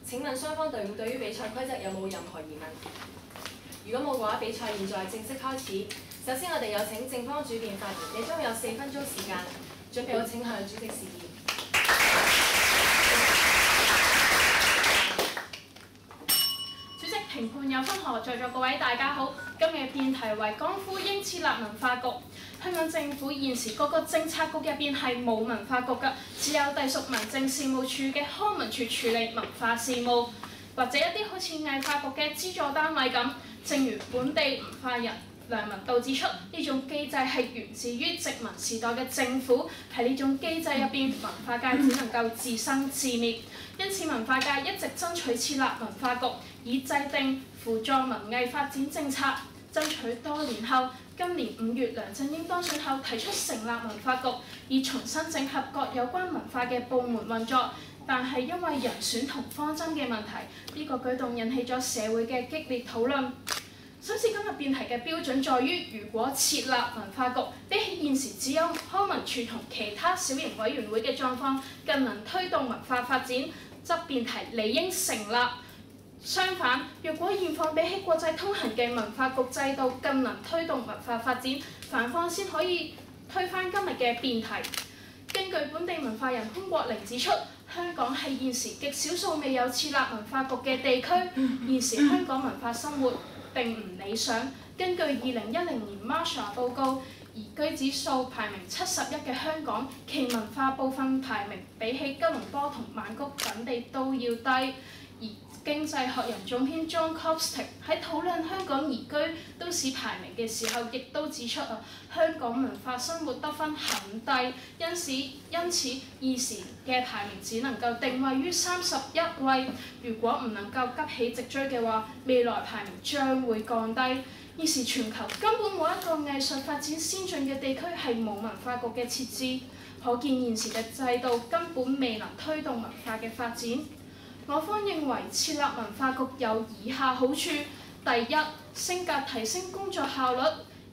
請問雙方隊伍對於比賽規則有冇任何疑問？如果冇嘅話，比賽現在正式開始。首先，我哋有請正方主辯發言，你將會有4分鐘時間。準備好請向主席示意。主席、評判有分何在座各位大家好，今日嘅辯題為港府應設立文化局。香港政府現時各個政策局入邊係冇文化局㗎，只有隸屬民政事務處嘅康文署處理文化事務，或者一啲好似藝發局嘅資助單位咁。正如本地文化人梁文道指出，呢種機制係源自於殖民時代嘅政府，喺呢種機制入邊，文化界只能夠自生自滅，因此文化界一直爭取設立文化局，以制定輔助文藝發展政策。爭取多年後，今年5月梁振英當選後提出成立文化局，以重新整合各有關文化嘅部門運作。但係因為人選同方針嘅問題，呢個舉動引起咗社會嘅激烈討論。首先，今日辯題嘅標準在於，如果設立文化局，比起現時只有康文署同其他小型委員會嘅狀況，更能推動文化發展，則辯題理應成立。相反，若果現況比起國際通行嘅文化局制度更能推動文化發展，反方先可以推翻今日嘅辯題。根據本地文化人潘國玲指出，香港係現時極少數未有設立文化局嘅地區。現時香港文化生活並唔理想。根據2010年 Marshall 報告，宜居指數排名71嘅香港，其文化部分排名比起吉隆坡同曼谷等地都要低。而經濟學人總編 John Copstick 喺討論香港宜居都市排名嘅時候，亦都指出香港文化生活得分很低，因此現時嘅排名只能夠定位於31位。如果唔能夠急起直追嘅話，未來排名將會降低。現時全球根本冇一個藝術發展先進嘅地區係冇文化局嘅設置，可見現時嘅制度根本未能推動文化嘅發展。我方認為設立文化局有以下好處：第一，升格提升工作效率。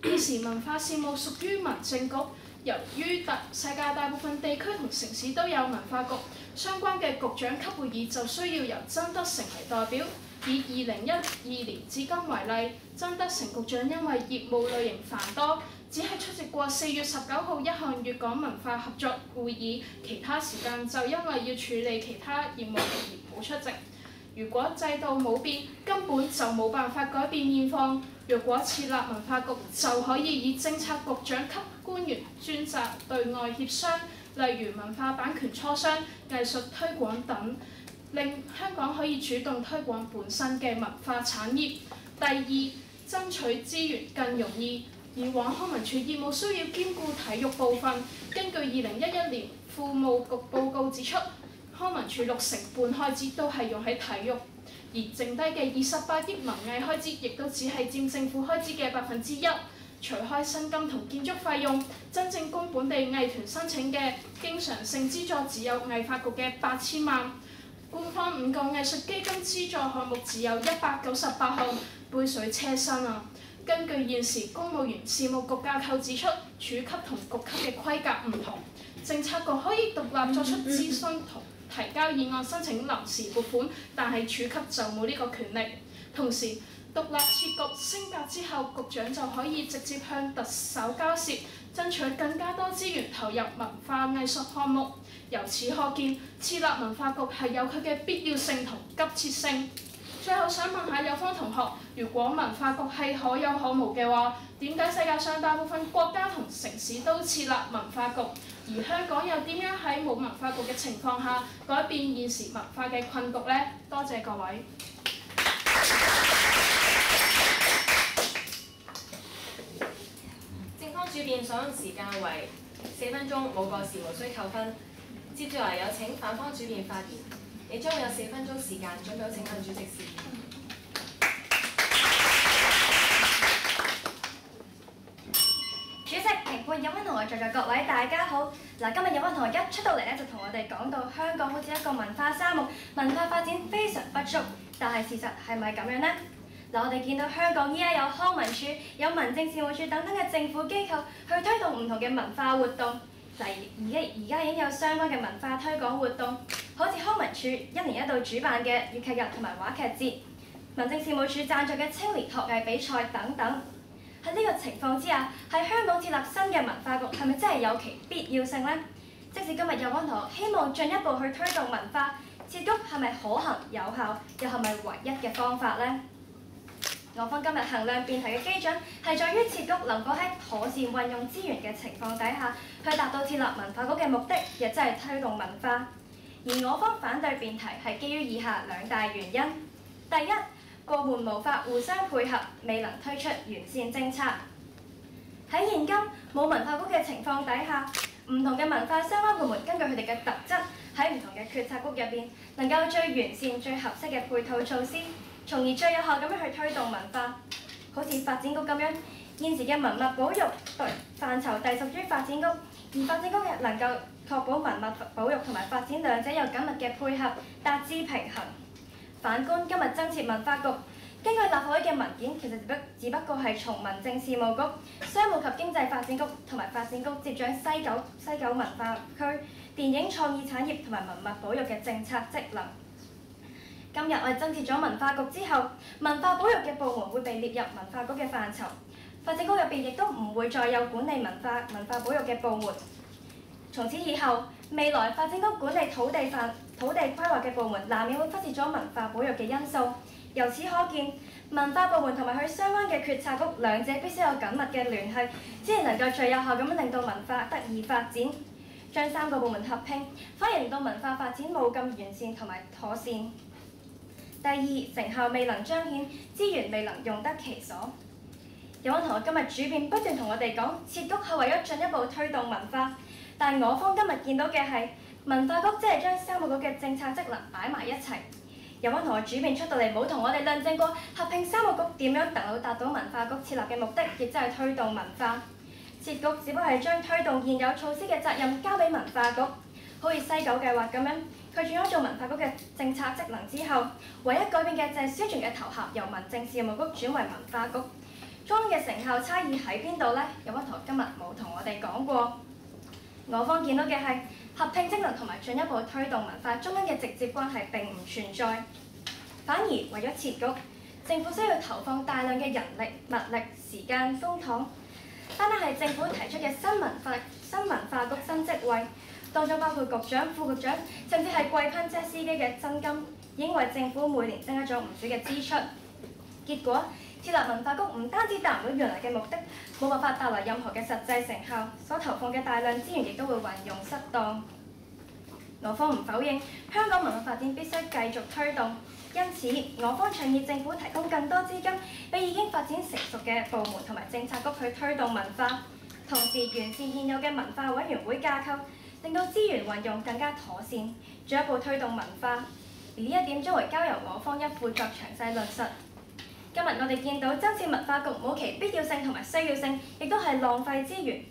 現時文化事務屬於民政局，由於世界大部分地區同城市都有文化局，相關嘅局長級會議就需要由曾德成為代表。以2012年至今為例，曾德成局長因為業務類型繁多，只係出席過4月19號一項粵港文化合作會議，其他時間就因為要處理其他業務而冇出席。如果制度冇變，根本就冇辦法改變現況。若果設立文化局，就可以以政策局長級官員專責對外協商，例如文化版權磋商、藝術推廣等，令香港可以主動推廣本身嘅文化產業。第二，爭取資源更容易。以往康文署業務需要兼顧體育部分，根據2011年庫務局報告指出，康文署60%半開支都係用喺體育，而剩低嘅28億文藝開支，亦都只係佔政府開支嘅1%。除開薪金同建築費用，真正供本地藝團申請嘅經常性資助只有藝發局嘅8000萬。官方5個藝術基金資助項目只有198項，杯水車薪啊！根據現時公務員事務局架構指出，處級同局級嘅規格唔同，政策局可以獨立作出諮詢同提交議案申請臨時撥款，但係處級就冇呢個權力。同時，獨立設局升格之後，局長就可以直接向特首交涉，爭取更加多資源投入文化藝術項目。由此可見，設立文化局係有佢嘅必要性同急切性。最後想問下有方同學，如果文化局係可有可無嘅話，點解世界上大部分國家同城市都設立文化局，而香港又點樣喺冇文化局嘅情況下改變現時文化嘅困局呢？多謝各位。正方主辯所用時間為4分鐘，冇過時無需扣分。接住嚟有請反方主辯發言，你將會有4分鐘時間，準備好請向主席示意。主席、評判、有溫同學在座各位大家好。今日有溫同學一出到嚟就同我哋講到香港好似一個文化沙漠，文化發展非常不足。但係事實係咪咁樣呢？我哋見到香港依家有康文署、有民政事務處等等嘅政府機構去推動唔同嘅文化活動。而家已經有相關嘅文化推廣活動，好似康文署1年1度主辦嘅粵劇日同埋話劇節，民政事務處贊助嘅青年學藝比賽等等。喺呢個情況之下，喺香港設立新嘅文化局係咪真係有其必要性呢？即使今日有關同學希望進一步去推動文化，設局係咪可行有效，又係咪唯一嘅方法呢？我方今日衡量辯題嘅基準係在於設局能否喺妥善運用資源嘅情況底下，去達到設立文化局嘅目的，亦即係推動文化。而我方反對辯題係基於以下2大原因：第一，部門無法互相配合，未能推出完善政策。喺現今冇文化局嘅情況底下，唔同嘅文化相關部門根據佢哋嘅特質，喺唔同嘅決策局入邊，能夠最完善、最合適嘅配套措施，從而最有效咁樣去推動文化。好似發展局咁樣，現時嘅文物保育範疇隸屬於發展局，而發展局亦能夠確保文物保育同埋發展兩者有緊密嘅配合，達至平衡。反觀今日增設文化局，根據立法會嘅文件，其實只不過係從民政事務局、商務及經濟發展局同埋發展局接掌西九文化區電影創意產業同埋文物保育嘅政策職能。今日我哋增設咗文化局之後，文化保育嘅部門會被列入文化局嘅範疇，發展局入邊亦都唔會再有管理文化保育嘅部門。從此以後，未來發展局管理土地規劃嘅部門，難免會忽視咗文化保育嘅因素。由此可見，文化部門同埋佢相關嘅決策局兩者必須有緊密嘅聯繫，先至能夠最有效咁樣令到文化得以發展。將3個部門合併，反而令到文化發展冇咁完善同埋妥善。第二，成效未能彰顯，資源未能用得其所。有位同學今日主辯不斷同我哋講，設局係為咗進一步推動文化，但我方今日見到嘅係文化局即係將3個局嘅政策職能擺埋一齊。有位同學主辯出到嚟冇同我哋論證過合併3個局點樣能夠達到文化局設立嘅目的，亦即係推動文化。設局只不過係將推動現有措施嘅責任交俾文化局，好似西九計劃咁樣，佢轉咗做文化局嘅政策職能之後，唯一改變嘅就係宣傳嘅頭銜由民政事務局轉為文化局。中間嘅成效差異喺邊度呢？有位同學今日冇同我哋講過。我方見到嘅係合併職能同埋進一步推動文化中間嘅直接關係並唔存在，反而為咗設局，政府需要投放大量嘅人力、物力、時間、公帑。單係政府提出嘅新文化局新職位，當中包括局長、副局長，甚至係貴賓車司機嘅薪金，已經為政府每年增加咗唔少嘅支出。結果設立文化局唔單止達唔到原來嘅目的，冇辦法帶來任何嘅實際成效，所投放嘅大量資源亦都會運用失當。我方唔否認香港文化發展必須繼續推動，因此我方倡議政府提供更多資金俾已經發展成熟嘅部門同埋政策局去推動文化，同時完善現有嘅文化委員會架構，令到資源運用更加妥善，進一步推動文化。而呢一點將會交由我方一負作詳細論述。今日我哋見到增設文化局冇其必要性同埋需要性，亦都係浪費資源。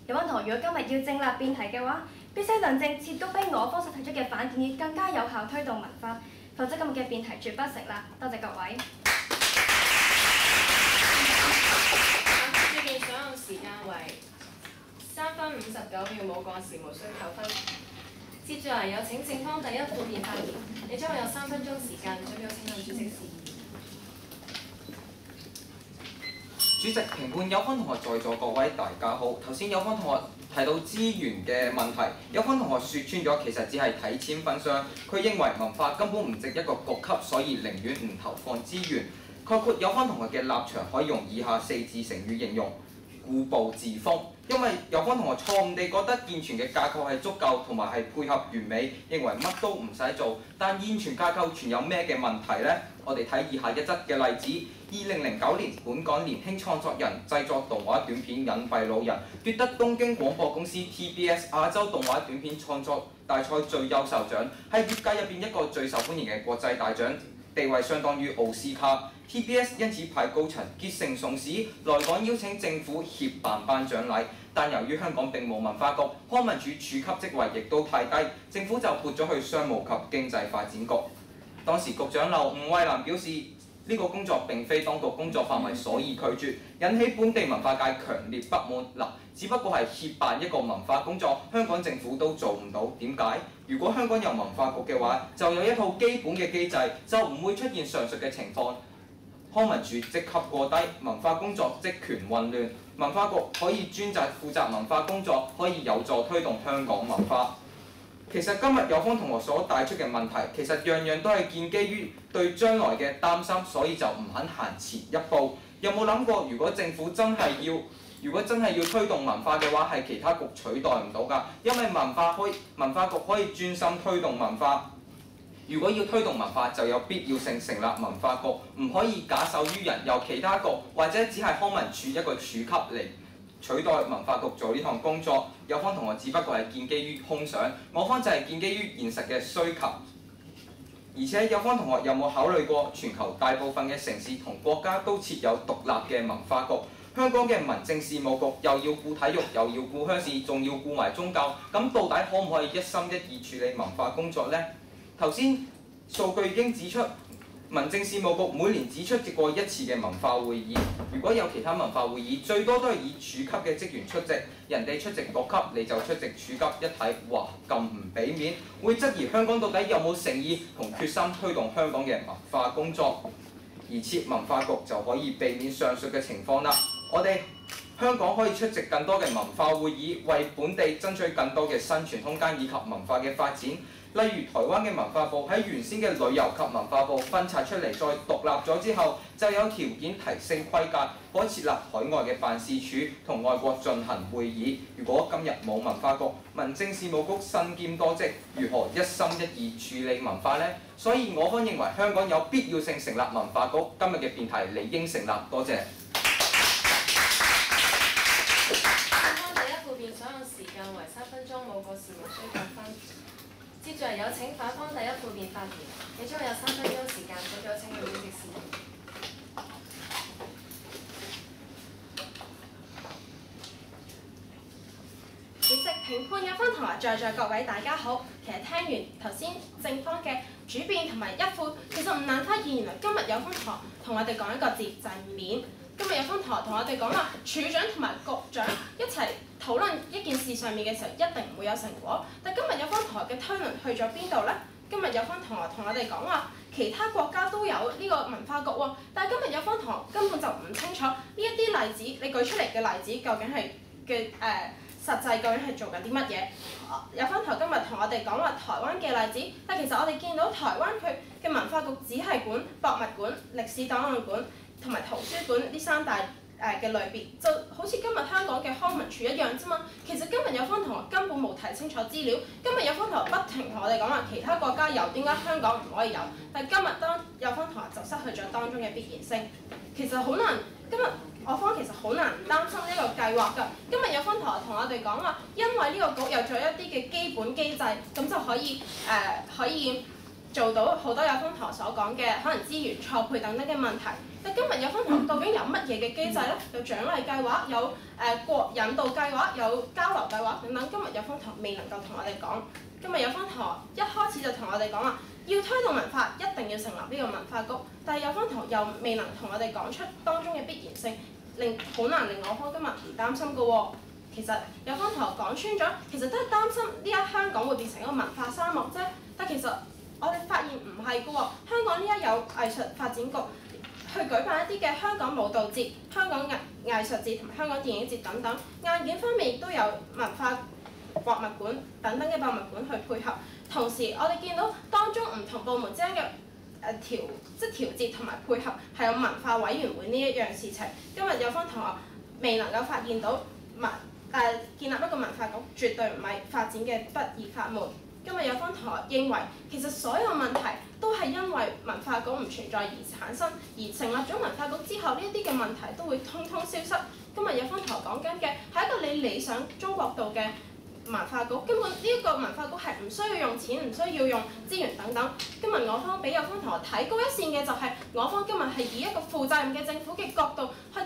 有位同學如果今日要正立辯題嘅話，必須論證設局比我方所提出嘅反建議更加有效推動文化，否則今日嘅辯題絕不成立。多謝各位。主辯所用時間為3分59秒，冇過時無需扣分。接住嚟有請正方第一副辯發言，你將會有3分鐘時間，準備好請向主席示意。主席、評判、有關同學在座各位大家好。頭先有關同學提到資源嘅問題，有關同學説穿咗，其實只係睇錢分箱。佢認為文化根本唔值一個局級，所以寧願唔投放資源。概括有關同學嘅立場可以用以下4字成語形容：固步自封。因為有關同學錯誤地覺得健全嘅架構係足夠，同埋係配合完美，認為乜都唔使做。但現存架構存有咩嘅問題呢？我哋睇以下一則嘅例子。2009年，本港年輕創作人製作動畫短片《隱蔽老人》，奪得東京廣播公司 TBS 亞洲動畫短片創作大賽最優秀獎，係業界入邊一個最受歡迎嘅國際大獎，地位相當於奧斯卡。TBS 因此派高層結成崇史來港邀請政府協辦頒獎禮，但由於香港並無文化局，康文署處級職位亦都太低，政府就撥咗去商務及經濟發展局。當時局長劉吳惠南表示，呢個工作並非當局工作範圍，所以拒絕，引起本地文化界強烈不滿。嗱，只不過係協辦一個文化工作，香港政府都做唔到，點解？如果香港有文化局嘅話，就有一套基本嘅機制，就唔會出現上述嘅情況。康文署職級過低，文化工作職權混亂，文化局可以專責負責文化工作，可以有助推動香港文化。其實今日有方同學所帶出嘅問題，其實樣樣都係建基於對將來嘅擔心，所以就唔肯行前一步。有冇諗過，如果政府真係要推動文化嘅話，係其他局取代唔到㗎，因為文化局可以專心推動文化。如果要推動文化，就有必要性成立文化局，唔可以假手於人，由其他局或者只係康文署一個處級嚟取代文化局做呢項工作。有方同學只不過係建基於空想，我方就係建基於現實嘅需求。而且有方同學有冇考慮過，全球大部分嘅城市同國家都設有獨立嘅文化局，香港嘅民政事務局又要顧體育，又要顧鄉事，仲要顧埋宗教，咁到底可唔可以一心一意處理文化工作呢？頭先數據已經指出，民政事務局每年只出席過一次嘅文化會議。如果有其他文化會議，最多都係以處級嘅職員出席，人哋出席各級，你就出席處級，一睇，哇，咁唔俾面，會質疑香港到底有冇誠意同決心推動香港嘅文化工作。而設文化局就可以避免上述嘅情況啦。我哋香港可以出席更多嘅文化會議，為本地爭取更多嘅生存空間以及文化嘅發展。例如台灣嘅文化部喺原先嘅旅遊及文化部分拆出嚟，再獨立咗之後，就有條件提升規格，可設立海外嘅辦事處同外國進行會議。如果今日冇文化局，民政事務局身兼多職，如何一心一意處理文化呢？所以我方認為香港有必要性成立文化局。今日嘅辯題理應成立，多謝。第一副辯所用時間為3分鐘，冇過時無需計分。接住有請反方第一副辯發言，你將有3分鐘時間，請有請議員示意。主席、評判、有分同埋在座各位大家好。其實聽完頭先正方嘅主辯同埋一副，其實唔難發現，原來今日有分同學同我哋講一個字就係面。今日有分同學同我哋講話，處長同埋局長一齊討論一件事上面嘅時候，一定唔會有成果。但今日有分同學嘅推論去咗邊度呢？今日有分同學同我哋講話，其他國家都有呢個文化局喎，但係今日有分同學根本就唔清楚呢一啲例子，你舉出嚟嘅例子究竟係嘅實際究竟係做緊啲乜嘢？有分同學今日同我哋講話台灣嘅例子，但其實我哋見到台灣佢嘅文化局只係管博物館、歷史檔案館同埋圖書館呢3大嘅類別，就好似今日香港嘅康文署一樣啫嘛。其實今日有方同學根本冇睇清楚資料，今日有方同學不停同我哋講話其他國家有，點解香港唔可以有？但係今日當有方同學就失去咗當中嘅必然性，其實好難。今日我方其實好難唔擔心呢個計劃㗎。今日有方同學同我哋講話，因為呢個局有咗一啲嘅基本機制，咁就可以做到好多有方同學所講嘅可能資源錯配等等嘅問題。但今日有方同學究竟有乜嘢嘅機制呢？有獎勵計劃，有國引導計劃，有交流計劃等等。今日有方同學未能夠同我哋講。今日有方同學一開始就同我哋講話，要推動文化，一定要成立呢個文化局。但係有方同學又未能同我哋講出當中嘅必然性，好難令我方今日唔擔心㗎喎。其實有方同學講穿咗，其實都係擔心呢一香港會變成一個文化沙漠啫。但其實我哋發現唔係㗎喎，香港呢一有藝術發展局去舉辦一啲嘅香港舞蹈節、香港藝術節同埋香港電影節等等，硬件方面亦都有文化博物館等等嘅博物館去配合。同時我哋見到當中唔同部門之間嘅調節同埋配合係有文化委員會呢一樣事情。今日有方同學未能夠發現到建立一個文化局絕對唔係發展嘅不二法門。今日有方同學認為，其實所有問題都係因為文化局唔存在而產生，而成立咗文化局之後，呢一啲嘅問題都會通通消失。今日有方同學講緊嘅係一個你理想中國度嘅文化局，根本呢一個文化局係唔需要用錢，唔需要用資源等等。今日我方比有方同學睇高一線嘅就係，我方今日係以一個負責任嘅政府嘅角度去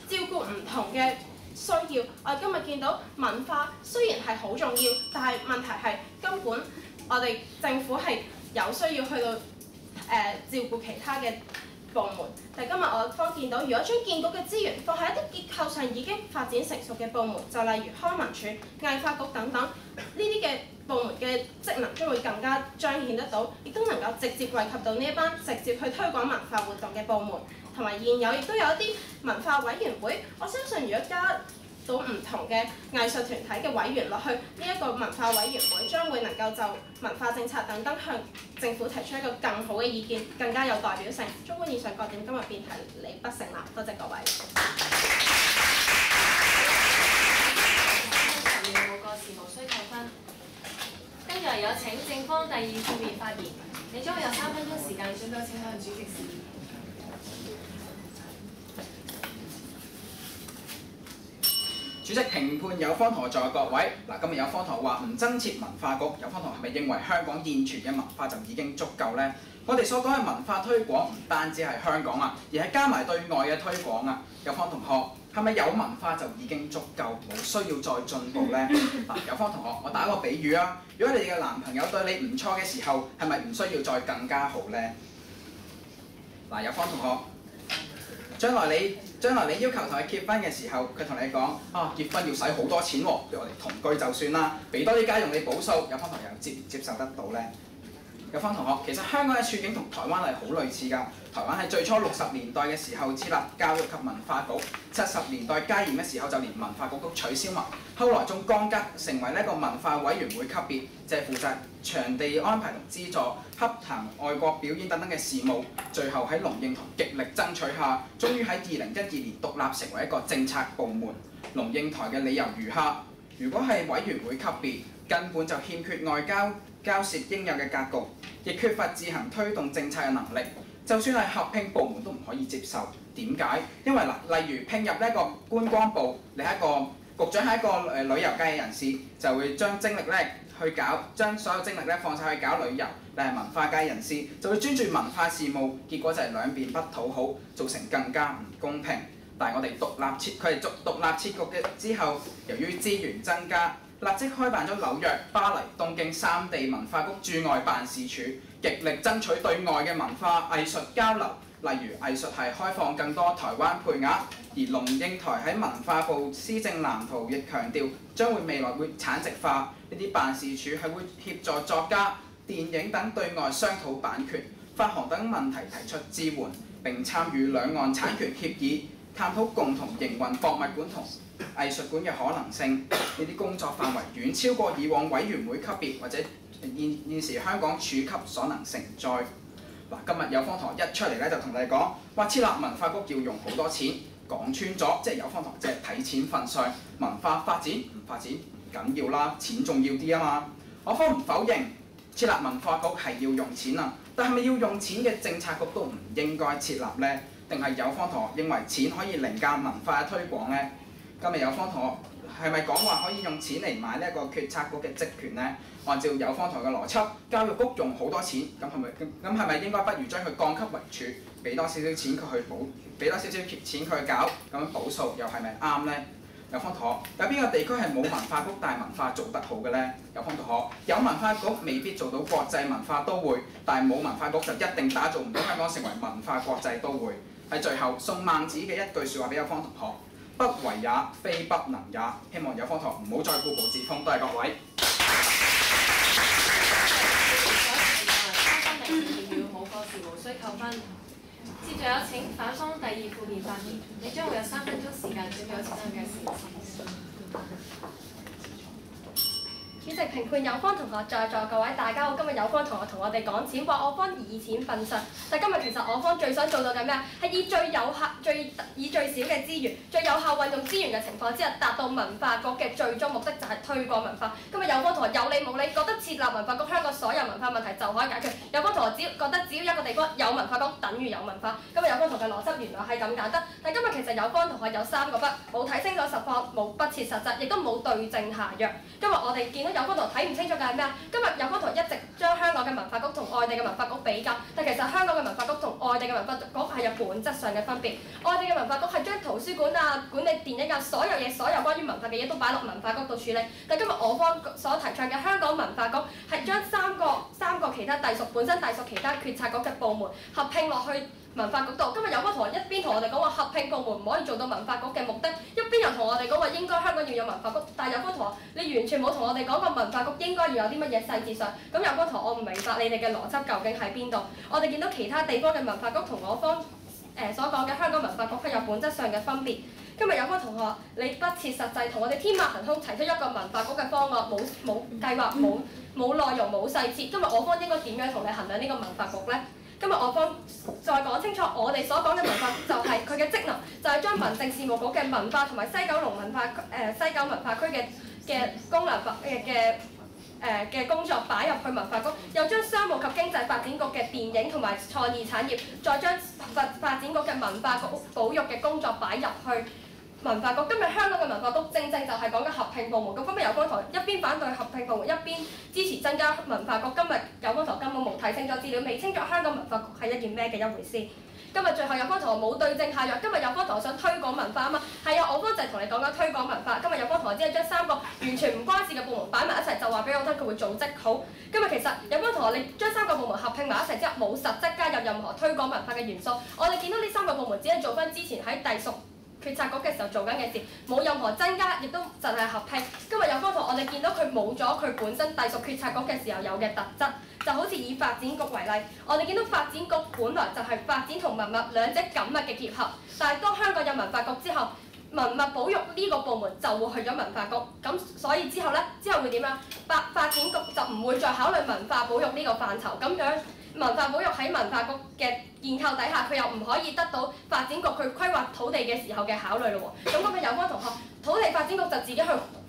照顧唔同嘅需要。我哋今日見到文化雖然係好重要，但係問題係根本我哋政府係有需要去到照顧其他嘅部門。但今日我方見到，如果將建局嘅資源放喺一啲結構上已經發展成熟嘅部門，就例如康文署、藝發局等等，呢啲嘅部門嘅職能將會更加彰顯得到，亦都能夠直接惠及到呢一班直接去推廣文化活動嘅部門。同埋現有亦都有一啲文化委員會，我相信如果加到唔同嘅藝術團體嘅委員落去呢一個文化委員會，將會能夠就文化政策等等向政府提出一個更好嘅意見，更加有代表性。綜觀以上各點，今日辯題理不成立。多謝各位。冇過時無需扣分。跟住有請正方第二副辯發言，你將會有3分鐘時間準備請向主席示意。主席、評判有方同學在座各位，今日有方同學話唔增設文化局，有方同學係咪認為香港現存嘅文化就已經足夠呢？我哋所講嘅文化推廣唔單止係香港啊，而係加埋對外嘅推廣啊。有方同學係咪有文化就已經足夠，冇需要再進步呢？有方同學，我打個比喻啊，如果你哋嘅男朋友對你唔錯嘅時候，係咪唔需要再更加好呢？有方同學。將來你要求同佢結婚嘅時候，佢同你講結婚要使好多錢喎，不如我哋同居就算啦，俾多啲家用你補數，有方同學又接唔接受得到呢？有方同學，其實香港嘅處境同台灣係好類似㗎。台灣喺最初60年代嘅時候設立教育及文化局，70年代戒嚴嘅時候就連文化局都取消埋，後來仲降級成為呢個文化委員會級別，即係負責場地安排同資助、洽談外國表演等等嘅事務。最後喺龍應台極力爭取下，終於喺2012年獨立成為一個政策部門。龍應台嘅理由如下：如果係委員會級別，根本就欠缺外交涉應有嘅格局，亦缺乏自行推動政策嘅能力。就算係合併部門都唔可以接受。點解？因為例如聘入呢一個觀光部，你係一個局長係一個旅遊界嘅人士，就會將精力將所有精力放晒去搞旅遊。你係文化界人士，就會專注文化事務，結果就係兩邊不討好，造成更加唔公平。但係我哋佢哋獨立設局嘅之後，由於資源增加，立即開辦咗紐約、巴黎、東京3地文化局駐外辦事處，極力爭取對外嘅文化藝術交流，例如藝術系開放更多台灣配額。而龍應台喺文化部施政藍圖亦強調，將會未來會產值化，呢啲辦事處係會協助作家、電影等對外商討版權、發行等問題提出支援，並參與兩岸產權協議，探討共同營運博物館同藝術館嘅可能性。呢啲工作範圍遠超過以往委員會級別或者現時香港處級所能承載。今日有方同學一出嚟就同你講話設立文化局要用好多錢，講穿咗即係有方同學即係睇錢份上，文化發展唔發展唔緊要啦，錢重要啲啊嘛。我方唔否認設立文化局係要用錢啊，但係咪要用錢嘅政策局都唔應該設立呢？定係有方同學認為錢可以凌駕文化嘅推廣呢？今日有方同學係咪講話可以用錢嚟買呢一個決策局嘅職權呢？按照有方同學嘅邏輯，教育局用好多錢，咁係咪應該不如將佢降級為處，俾多少少錢佢去補，俾多少少錢佢去搞，咁樣補數又係咪啱呢？有方同學，有邊個地區係冇文化局但係文化做得好嘅呢？有方同學，有文化局未必做到國際文化都會，但係冇文化局就一定打造唔到香港成為文化國際都會。喺最後送孟子嘅一句説話俾有方同學：不為也，非不能也。希望有方同學唔好再固步自封。多謝各位。冇過時無需扣分。接著有請反方第二副辯發言，你將會有3分鐘時間準備好請向嘅示意。主席、評判有方同學在座各位大家好，今日有方同學同我哋講錢，話我方以錢奮實。但今日其實我方最想做到嘅咩？係以最少嘅資源、最有效運用資源嘅情況之下，達到文化局嘅最終目的，就係推廣文化。今日有方同學有理冇理，覺得設立文化局，香港所有文化問題就可以解決。有方同學覺得只要一個地方有文化局，等於有文化。今日有方同學嘅邏輯原來係咁簡單。但今日其實有方同學有3個不，冇睇清楚實況，冇不切實際，亦都冇對症下藥。今日我哋見到有方同學睇唔清楚嘅係咩啊？今日有方同學一直將香港嘅文化局同外地嘅文化局比較，但其實香港嘅文化局同外地嘅文化局係有本質上嘅分別。外地嘅文化局係將圖書館啊、管理電影啊，所有關於文化嘅嘢都擺落文化局度處理。但今日我方所提倡嘅香港文化局係將三個其他本身隸屬其他決策局嘅部門合併落去文化局度。今日有方同學一邊同我哋講話合併部門唔可以做到文化局嘅目的，一邊又同我哋講話應該香港要有文化局，但係有方同學你完全冇同我哋講過文化局應該要有啲乜嘢細節上。咁有方同學我唔明白你哋嘅邏輯究竟喺邊度？我哋見到其他地方嘅文化局同我方所講嘅香港文化局係有本質上嘅分別。今日有方同學你不切實際，同我哋天馬行空提出一個文化局嘅方案，冇計劃，冇內容，冇細節。今日我方應該點樣同你衡量呢個文化局呢？今日我方再講清楚，我哋所講嘅文化就係佢嘅職能，就係將民政事務局嘅文化同埋西九龍西九文化區嘅功能嘅工作擺入去文化局，又將商務及經濟發展局嘅電影同埋創意產業，再將發展局嘅文化局保育嘅工作擺入去文化局。今日香港嘅文化局正就係講緊合併部門。咁今日有方同學一邊反對合併部門，一邊支持增加文化局。今日有方同學根本冇睇清楚資料，未清楚香港文化局係一件咩嘅一回事。今日最後有方同學冇對症下藥。今日有方同學想推廣文化啊嘛，係啊，我方就係同你講緊推廣文化。今日有方同學只係將3個完全唔關事嘅部門擺埋一齊，就話俾我聽佢會組織好。今日其實有方同學你將3個部門合併埋一齊之後，冇實質加入任何推廣文化嘅元素。我哋見到呢3個部門只係做翻之前喺隸屬決策局嘅時候做緊嘅事，冇任何增加，亦都就係合併。今日有方同學我哋見到佢冇咗佢本身隸屬決策局嘅時候有嘅特質。就好似以發展局為例，我哋見到發展局本來就係發展同文物兩者緊密嘅結合，但係當香港有文化局之後，文物保育呢個部門就會去咗文化局，咁所以之後會點啊？發展局就唔會再考慮文化保育呢個範疇，咁樣文化保育喺文化局嘅建構底下，佢又唔可以得到發展局去規劃土地嘅時候嘅考慮咯喎。咁今日有關同學，土地發展局就自己去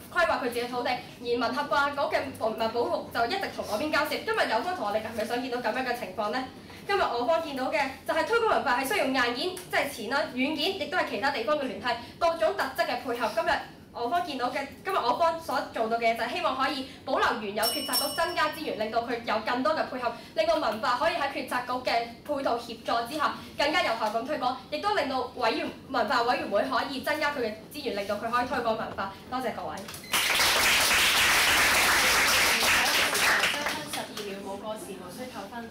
規劃佢自己土地，而文化局嘅文物保育就一直同嗰邊交涉。今日有方同學，你係咪想見到咁樣嘅情況呢？今日我方見到嘅就係推廣文化係需要硬件，即係錢啦；軟件亦都係其他地方嘅聯繫，各種特質嘅配合。今日我方見到嘅，今日我方所做到嘅就係希望可以保留原有決策局，增加資源，令到佢有更多嘅配合，令到文化可以喺決策局嘅配套協助之下，更加有效咁推廣，亦都令到文化委員會可以增加佢嘅資源，令到佢可以推廣文化。多謝各位。12秒，冇過時，無需扣分。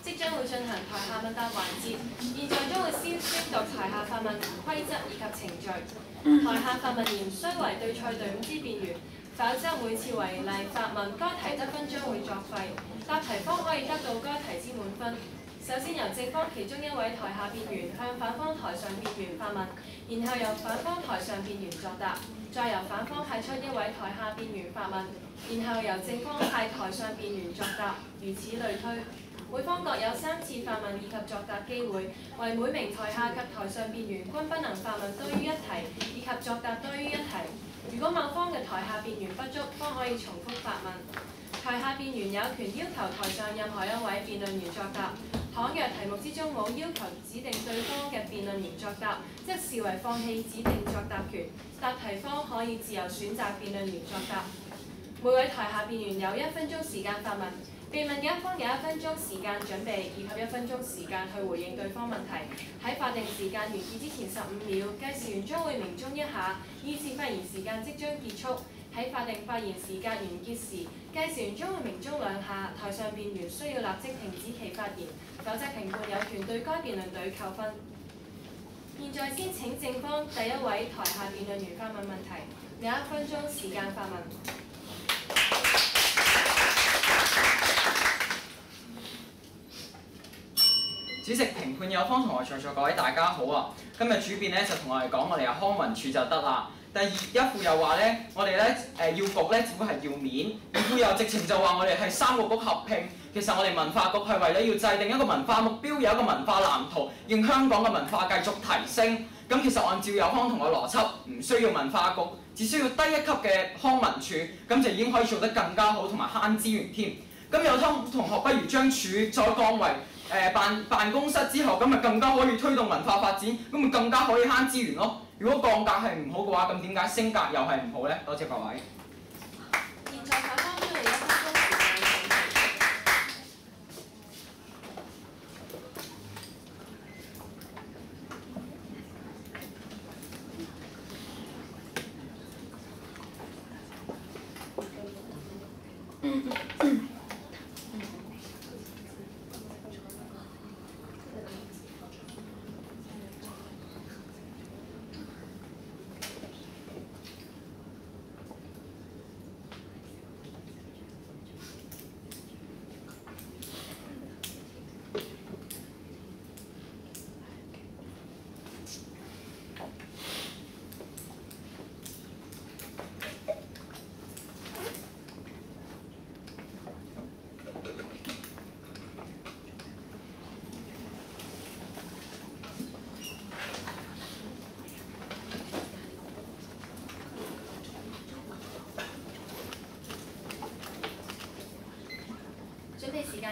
即將會進行台下問答環節，現在將會宣讀台下發問規則以及程序。台下發問員須為對賽隊伍之辯員，否則每次為例發問，該題得分將會作廢。答題方可以得到該題之滿分。首先由正方其中一位台下辯員向反方台上辯員發問，然後由反方台上辯員作答，再由反方派出一位台下辯員發問，然後由正方派台上辯員作答，如此類推。每方各有3次發問以及作答機會，為每名台下及台上辯員均不能發問多於1題，以及作答多於1題。如果某方嘅台下辯員不足，方可以重複發問。台下辯員有權要求台上任何一位辯論員作答。倘若題目之中冇要求指定對方嘅辯論員作答，即視為放棄指定作答權。答題方可以自由選擇辯論員作答。每位台下辯員有1分鐘時間發問。辯問嘅一方有1分鐘時間準備，以及1分鐘時間去回應對方問題。喺法定時間完結之前15秒，計時員將會鳴鐘1下，以示發言時間即將結束。喺法定發言時間完結時，計時員將會鳴鐘2下，台上辯員需要立即停止其發言，否則評判有權對該辯論隊扣分。現在先請正方第一位台下辯論員發問問題，有1分鐘時間發問。主席、評判有方同學在座各位大家好啊！今日主辯咧就同我哋講，我哋有康文署就得啦。第二一副又話咧，我哋咧要局咧只不過係要面，二副又直情就話我哋係3個局合併。其實我哋文化局係為咗要制定一個文化目標，有一個文化藍圖，讓香港嘅文化繼續提升。咁其實按照有方同學邏輯，唔需要文化局，只需要低一級嘅康文署，咁就已經可以做得更加好同埋慳資源添。咁有同學不如將署再降為辦公室之後，咁咪更加可以推動文化發展，咁咪更加可以慳資源咯。如果降格係唔好嘅話，咁點解升格又係唔好呢？多謝各位。現在反方將會有1分鐘時間。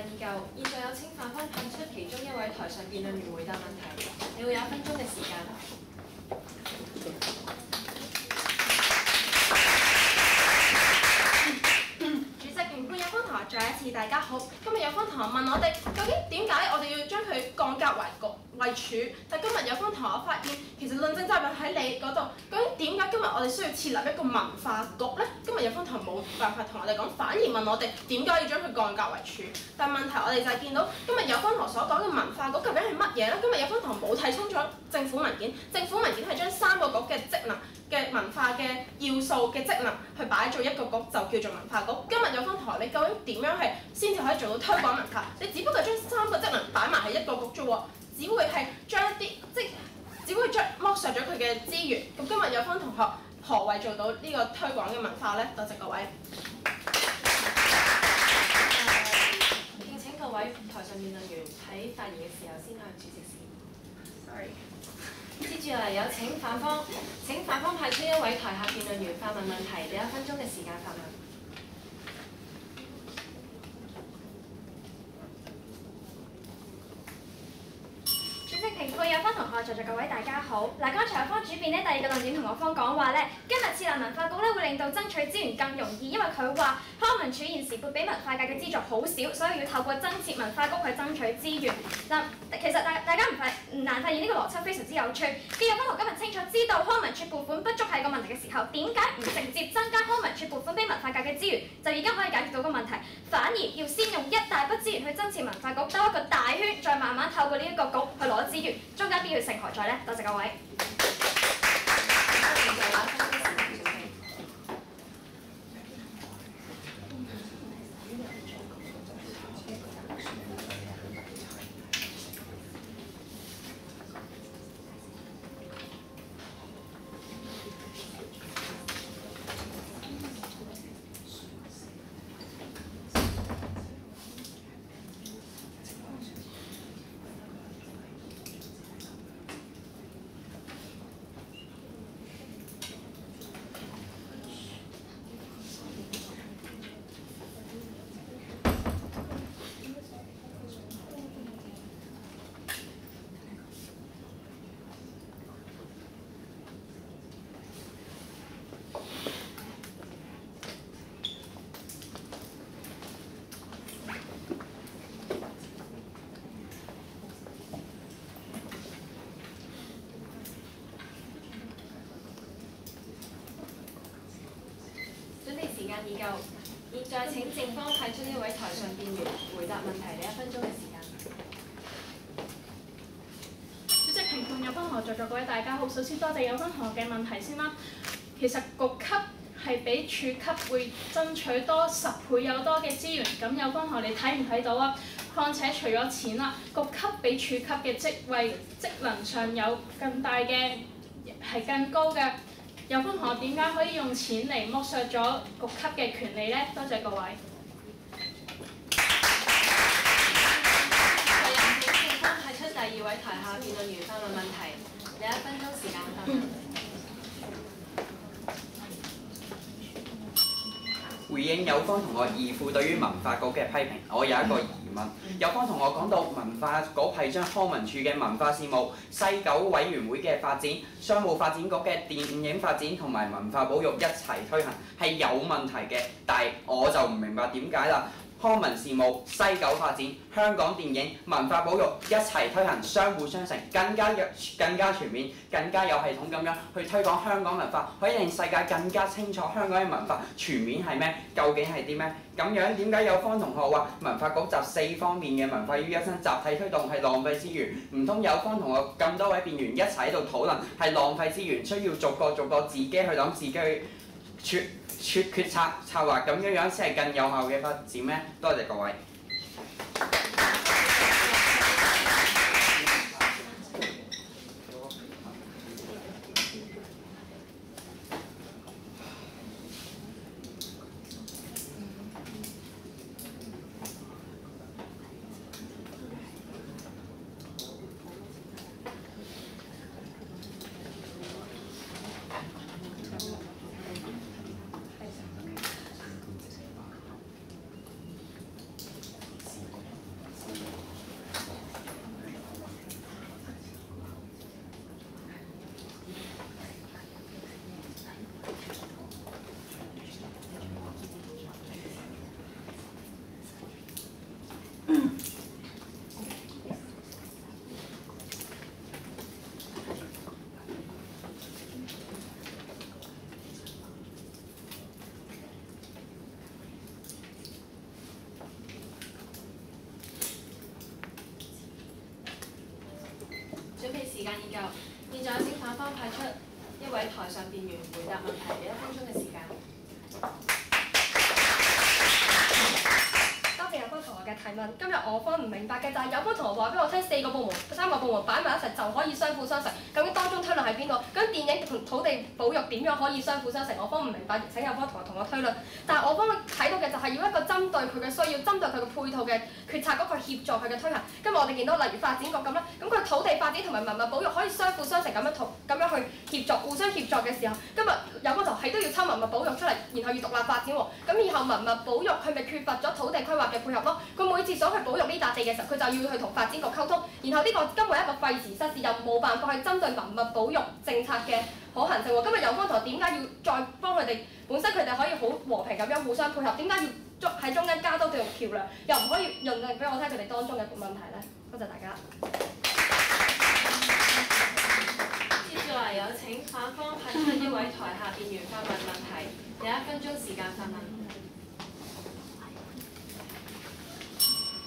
已夠，現在有請范方派出其中一位台上辯論員回答問題，你會有1分鐘嘅時間。主席、評判有方同學再一次大家好。今日有方同學問我哋究竟點解我哋要將佢降格為處？但今日有方同學發現，其實論證責任喺你嗰度。究竟點解今日我哋需要設立一個文化局呢？今日有方同學冇辦法同我哋講，反而問我哋點解要將佢降格為處？但問題我哋就係見到今日有方同學所講嘅文化局究竟係乜嘢呢？今日有方同學冇睇清楚政府文件，政府文件係將3個局嘅職能嘅文化嘅要素嘅職能去擺做一個局，就叫做文化局。今日有方同學，你究竟點樣係先至可以做到推廣文化？你只不過將3個職能擺埋喺一個局啫喎，只會係將一啲只會剝削咗佢嘅資源。咁今日有方同學何謂做到呢個推廣嘅文化呢？多謝各位。敬請各位台上辯論員喺發言嘅時候先向主席示。Sorry。接住嚟有請反方派出一位台下辯論員發問問題，你有1分鐘嘅時間發問。主席、評判有方同學在座各位大家好。嗱，剛才有方主辯咧，第2個論點同我方講話咧，今日設立文化局咧會令到爭取資源更容易，因為佢話康文署現時撥俾文化界嘅資助好少，所以要透過增設文化局去爭取資源。嗱，其實大家唔難發現呢個邏輯非常之有趣。既有方同今日清楚知道康文署撥款不足係個問題嘅時候，點解唔直接增加康文署撥款俾文化界嘅資源，就已經可以解決到個問題，反而要先用一大筆資源去增設文化局，兜一個大圈，再慢慢透過呢一個局去攞資源，中間必要性何在呢？多謝各位。時間已夠，現在請正方派出一位台上辯員回答問題，你1分鐘嘅時間。主席、評判有方同學在座各位大家好，首先多謝有方同學嘅問題先啦。其實局級係比處級會爭取多10倍有多嘅資源，咁有方同學你睇唔睇到啊？況且除咗錢啦，局級比處級嘅職位職能上有更大嘅係更高嘅。有方同學點解可以用錢嚟剝削咗局級嘅權利呢？多謝各位。最後請正方派出第2位台下辯論員發問問題，你1分鐘時間發問。回應有方同學義父對於文化局嘅批評，我有一個疑問。有方同學講到文化局係將康文署嘅文化事務、西九委員會嘅發展、商務發展局嘅電影發展同埋文化保育一齊推行，係有問題嘅。但係我就唔明白點解啦。康文事務、西九發展、香港電影、文化保育一齊推行，相互相成，更加全面、更加有系統咁樣去推廣香港文化，可以令世界更加清楚香港嘅文化全面係咩？究竟係啲咩？咁樣點解有方同學話文化局集4方面嘅文化於一身，集體推動係浪費資源？唔通有方同學咁多位辯員一齊喺度討論係浪費資源，需要逐個自己去諗，自己去決策策劃，咁樣先係更有效嘅發展咩？多謝各位。時間已夠，現在有請反方派出一位台上辯員回答問題，俾1分鐘嘅時間。多謝有方同學嘅提問。今日我方唔明白嘅就係有方同學話俾我聽4個部門、3個部門擺埋一齊就可以相輔相成。究竟當中推論喺邊度？咁電影同土地保育點樣可以相輔相成？我方唔明白，請有方同學同我推論。但係我方睇到嘅就係要一個針對佢嘅需要、針對佢嘅配套嘅決策局去協助佢嘅推行。今日我哋見到例如發展局咁啦，咁佢土地發展同埋文物保育可以相輔相成咁樣去協助、互相協助嘅時候，今日有方就係都要抽文物保育出嚟，然後要獨立發展喎。咁以後文物保育佢咪缺乏咗土地規劃嘅配合咯？佢每次想去保育呢笪地嘅時候，佢就要去同發展局溝通，然後呢個根本係一個費時失事，又冇辦法去針對文物保育政策嘅可行性喎。今日有方同學點解要再幫佢哋？本身佢哋可以好和平咁樣互相配合，點解要喺中間加多條橋梁，又唔可以潤令俾我聽佢哋當中嘅問題呢？多謝大家。接住嚟有請反方派出一位台下辯員發問問題，有1分鐘時間發問。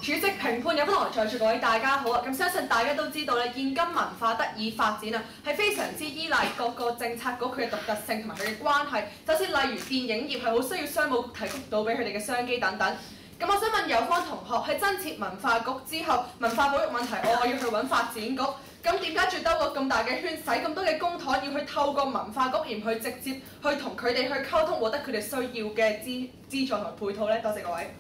主席、評判有方同學在座各位大家好啊！咁相信大家都知道咧，現今文化得以發展啊，係非常之依賴各個政策局佢嘅獨特性同埋佢嘅關係。就算例如電影業係好需要商務提供到俾佢哋嘅商機等等。咁我想問有方同學喺增設文化局之後，文化保育問題我要去揾發展局，咁點解要兜個咁大嘅圈，使咁多嘅公帑要去透過文化局而唔去直接去同佢哋去溝通，獲得佢哋需要嘅資助同埋配套呢？多謝各位。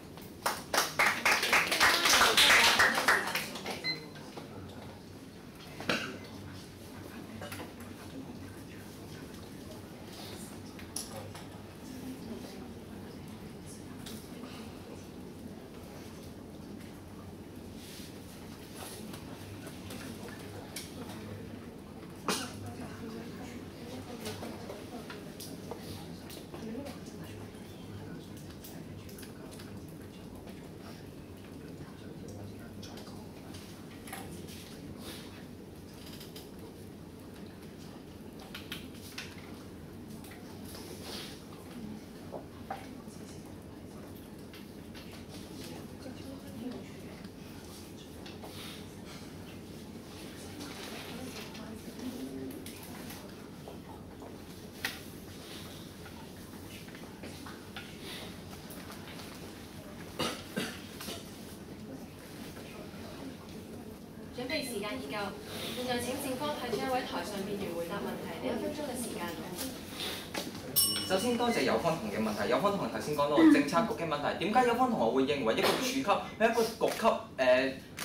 準備時間已夠，現在請正方派出一位台上辯員回答問題，你1分鐘嘅時間。首先多謝有方同學嘅問題，有方同學頭先講到政策局嘅問題，點解有方同學會認為一個處級、一個局級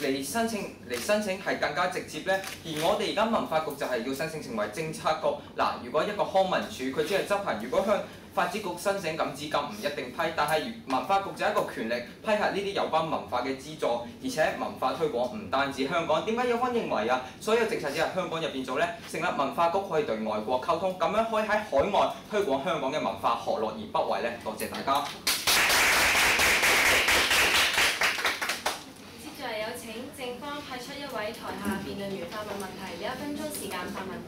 嚟申請係更加直接呢？而我哋而家文化局就係要申請成為政策局。嗱，如果一個康文署佢只係執行，如果向發展局申請咁資金唔一定批，但係文化局就係一個權力批核呢啲有關文化嘅資助，而且文化推廣唔單止香港。點解有方認為啊？所有政策只係香港入邊做呢？成立文化局可以對外國溝通，咁樣可以喺海外推廣香港嘅文化，何樂而不為呢？多謝大家。接住嚟有請正方派出一位台下辯論員發問問題，你1分鐘時間發問。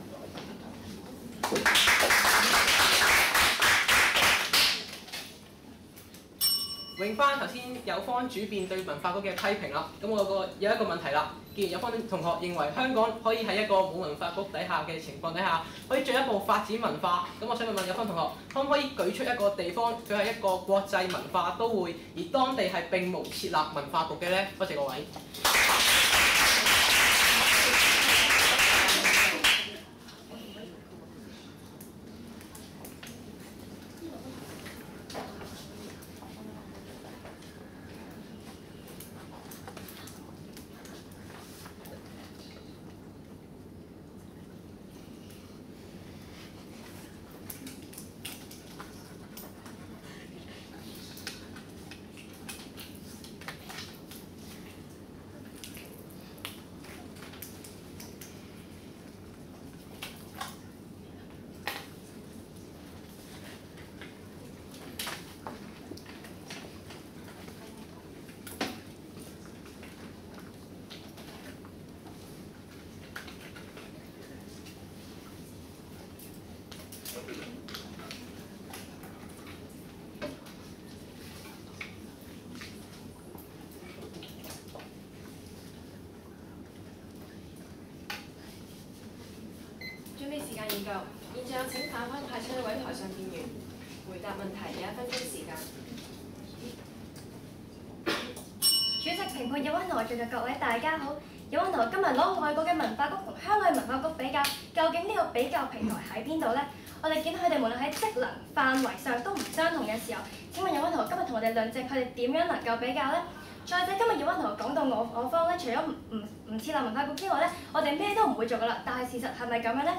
永翻頭先有方主辯對文化局嘅批評啦，咁我有一個問題啦。既然有方同學認為香港可以喺一個冇文化局底下嘅情況底下，可以進一步發展文化，咁我想問有方同學，可唔可以舉出一個地方佢係一個國際文化都會，而當地係並無設立文化局嘅呢？多謝各位。研究。現在有請反方派出一位台上辯員回答問題，有1分鐘時間。主席、評判、有溫同學在座各位大家好。有溫同學今日攞外國嘅文化局同香港嘅文化局比較，究竟呢個比較平台喺邊度呢？我哋見到佢哋無論喺職能範圍上都唔相同嘅時候，請問有溫同學今日同我哋論證佢哋點樣能夠比較呢？再者，今日有溫同學講到我方咧，除咗唔設立文化局之外咧，我哋咩都唔會做噶啦。但係事實係咪咁樣呢？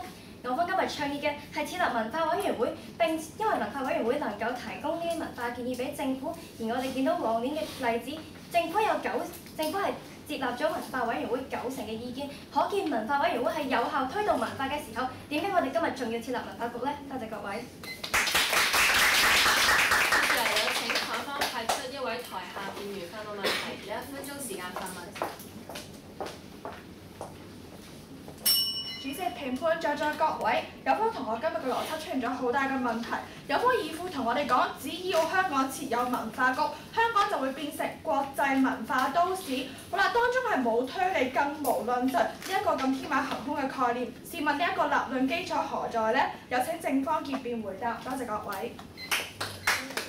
我方今日倡議嘅係設立文化委員會，並因為文化委員會能夠提供呢啲文化建議俾政府，而我哋見到往年嘅例子，政府係接納咗文化委員會90%嘅意見，可見文化委員會係有效推動文化嘅時候，點解我哋今日仲要設立文化局呢？多謝各位。接住嚟有請反方派出一位台下辯員發問問題，有1分鐘時間發問。主席、評判在座各位，有方同學今日嘅邏輯出現咗好大嘅問題。有方義父同我哋講，只要香港設有文化局，香港就會變成國際文化都市。好啦，當中係冇推理，更無論述呢一個咁天馬行空嘅概念。試問呢一個立論基礎何在呢？有請正方結辯回答。多謝各位。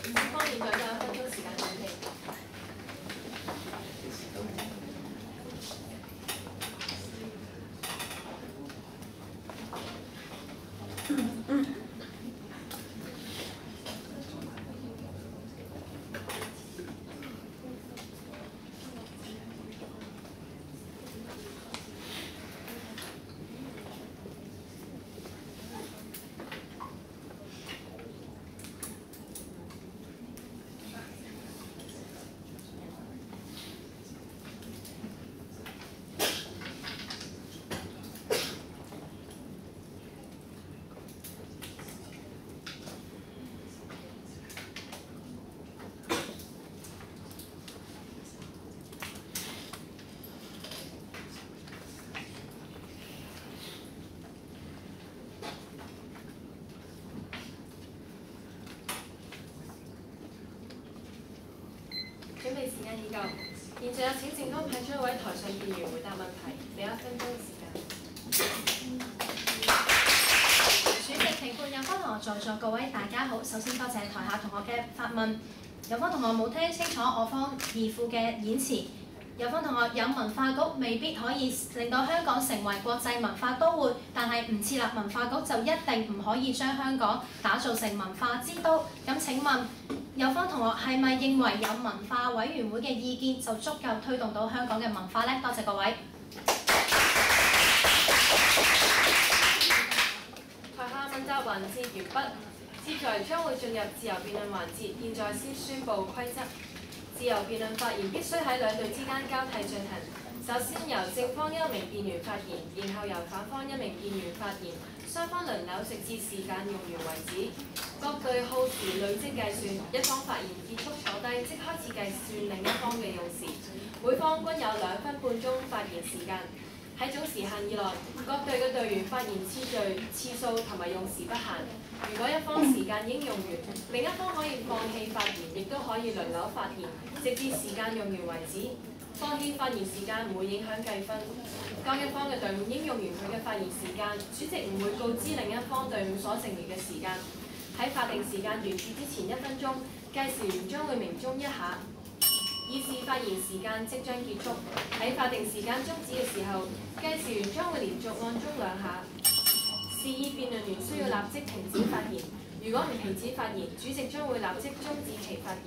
正方現在有1分鐘時間準備。準備時間已夠，現在有請正方派出一位台上辯員回答問題，你有1分鐘時間。主席、評判、有方同學在座各位大家好，首先多謝台下同學嘅發問。有方同學冇聽清楚我方義父嘅演詞。有方同學有文化局未必可以令到香港成為國際文化都會，但係唔設立文化局就一定唔可以將香港打造成文化之都。咁請問有方同學係咪認為有文化委員會嘅意見就足夠推動到香港嘅文化呢？多謝各位。台下問答環節完畢，接下來將會進入自由辯論環節。現在先宣布規則。自由辯論發言必須喺兩隊之間交替進行。首先由正方1名辯員發言，然後由反方1名辯員發言，雙方輪流直至時間用完為止。各隊耗時累積計算，一方發言結束坐低即開始計算另一方嘅用時。每方均有2分半鐘發言時間。喺總時限以內，各隊嘅隊員發言次數同埋用時不限。如果一方時間已經用完，另一方可以放棄發言，亦都可以輪流發言，直至時間用完為止。放棄發言時間唔會影響計分。當一方嘅隊伍已經用完佢嘅發言時間，主席唔會告知另一方隊伍所剩餘嘅時間。喺法定時間完結之前1分鐘，計時員將會鳴鐘1下，以示發言時間即將結束。喺法定時間終止嘅時候，計時員將會連續按鐘2下。示意辯論員需要立即停止發言，如果唔停止發言，主席將會立即終止其發言。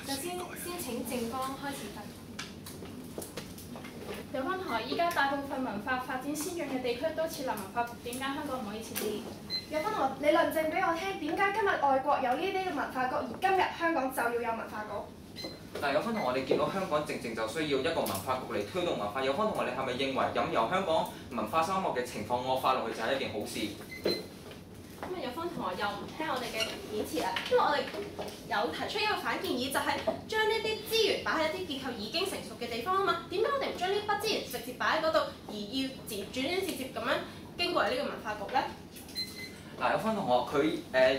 首先請正方開始發言。有方同學，依家大部分文化發展先進嘅地區都設立文化局，點解香港唔可以設置？有方同學，你論證俾我聽，點解今日外國有呢啲嘅文化局，而今日香港就要有文化局？但係有方同學，我哋見到香港正就需要一個文化局嚟推動文化。有方同學，你係咪認為任由香港文化沙漠嘅情況惡化落去就係一件好事？咁啊，有方同學又唔聽我哋嘅演辭啊，因為我哋有提出一個反建議，就係將呢啲資源擺喺一啲結構已經成熟嘅地方啊嘛。點解我哋唔將呢筆資源直接擺喺嗰度，而要轉轉接咁樣經過呢個文化局咧？嗱，有方同學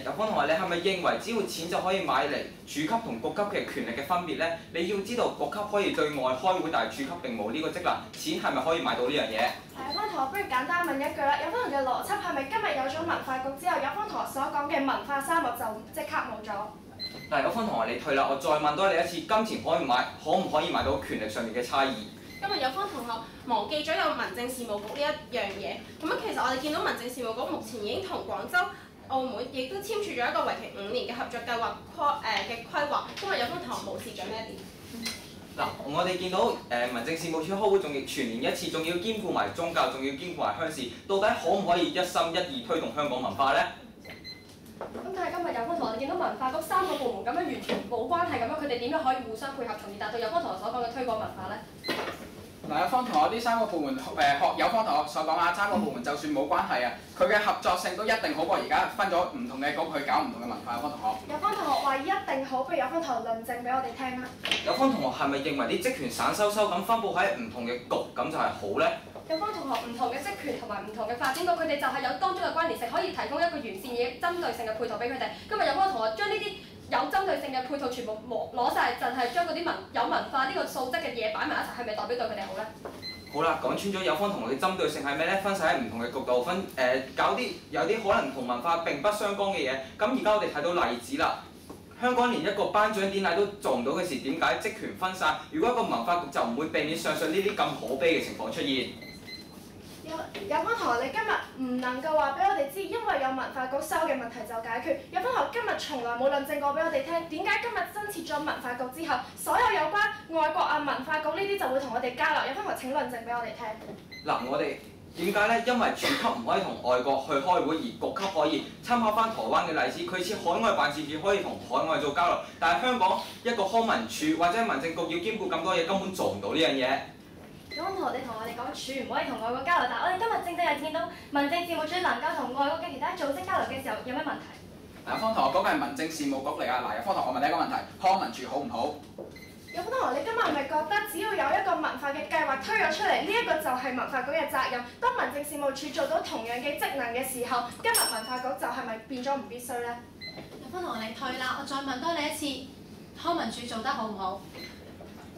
有方同學，你係咪認為只要錢就可以買嚟處級同局級嘅權力嘅分別咧？你要知道局級可以對外開會，但係處級並冇呢個職能。錢係咪可以買到呢樣嘢？有方同學，不如簡單問一句啦，有方同學嘅邏輯係咪今日有咗文化局之後，有方同學所講嘅文化沙漠就即刻冇咗？嗱，有方同學你退啦，我再問多你一次，金錢可唔可以買到權力上面嘅差異？今日有方同學忘記咗有民政事務局呢一樣嘢，咁樣其實我哋見到民政事務局目前已經同廣州、澳門亦都簽署咗一個為期5年嘅合作計劃嘅規劃。今日有方同學無視咗呢一點。嗱，我哋見到民政事務處開會仲要全年一次，仲要兼顧埋宗教，仲要兼顧埋鄉事，到底可唔可以一心一意推動香港文化咧？咁但係今日有方同學，我哋見到文化局3個部門咁樣完全冇關係咁樣，佢哋點樣可以互相配合，從而達到有方同學所講嘅推廣文化咧？嗱，有方同學呢3個部門有方同學所講啊，3個部門就算冇關係啊，佢嘅合作性都一定好過而家分咗唔同嘅局去搞唔同嘅文化。有方同學。有方同學話一定好，不如有方同學論證俾我哋聽啦。有方同學係咪認為啲職權散收收咁分佈喺唔同嘅局咁就係好咧？有方同學唔同嘅職權同埋唔同嘅發展局，佢哋就係有當中嘅關聯性，可以提供一個完善嘅針對性嘅配套俾佢哋。今日有方同學將呢啲有針對性嘅配套全部攞晒，就係將嗰啲有文化呢個素質嘅嘢擺埋一齊，係咪代表對佢哋好咧？好啦，講穿咗有方同學嘅針對性係咩咧？分晒喺唔同嘅局度，搞啲有啲可能同文化並不相干嘅嘢。咁而家我哋睇到例子啦，香港連一個頒獎典禮都做唔到嘅時，點解職權分散？如果一個文化局就唔會避免上述呢啲咁可悲嘅情況出現。有方同學，你今日唔能夠話俾我哋知，因為有文化局收嘅問題就解決。有方同學今日從來冇論證過俾我哋聽，點解今日增設咗文化局之後，所有有關外國啊文化局呢啲就會同我哋交流？有方同學請論證俾我哋聽。嗱，我哋點解咧？因為處級唔可以同外國去開會，而局級可以。參考翻台灣嘅例子，佢設海外辦事處可以同海外做交流，但係香港一個康文署或者民政局要兼顧咁多嘢，根本做唔到呢樣嘢。有方同學，你同我哋講處唔可以同外國交流，但係我哋今日正係見到民政事務處能夠同外國嘅其他組織交流嘅時候，有咩問題？有方同學嗰個係民政事務局嚟啊！嗱，有方同學，我問你一個問題，康文署好唔好？有方同學，你今日係咪覺得只要有一個文化嘅計劃推咗出嚟，呢一個就係文化局嘅責任？當民政事務處做到同樣嘅職能嘅時候，今日文化局就係咪變咗唔必須咧？有方同學你退啦，我再問多你一次，康文署做得好唔好？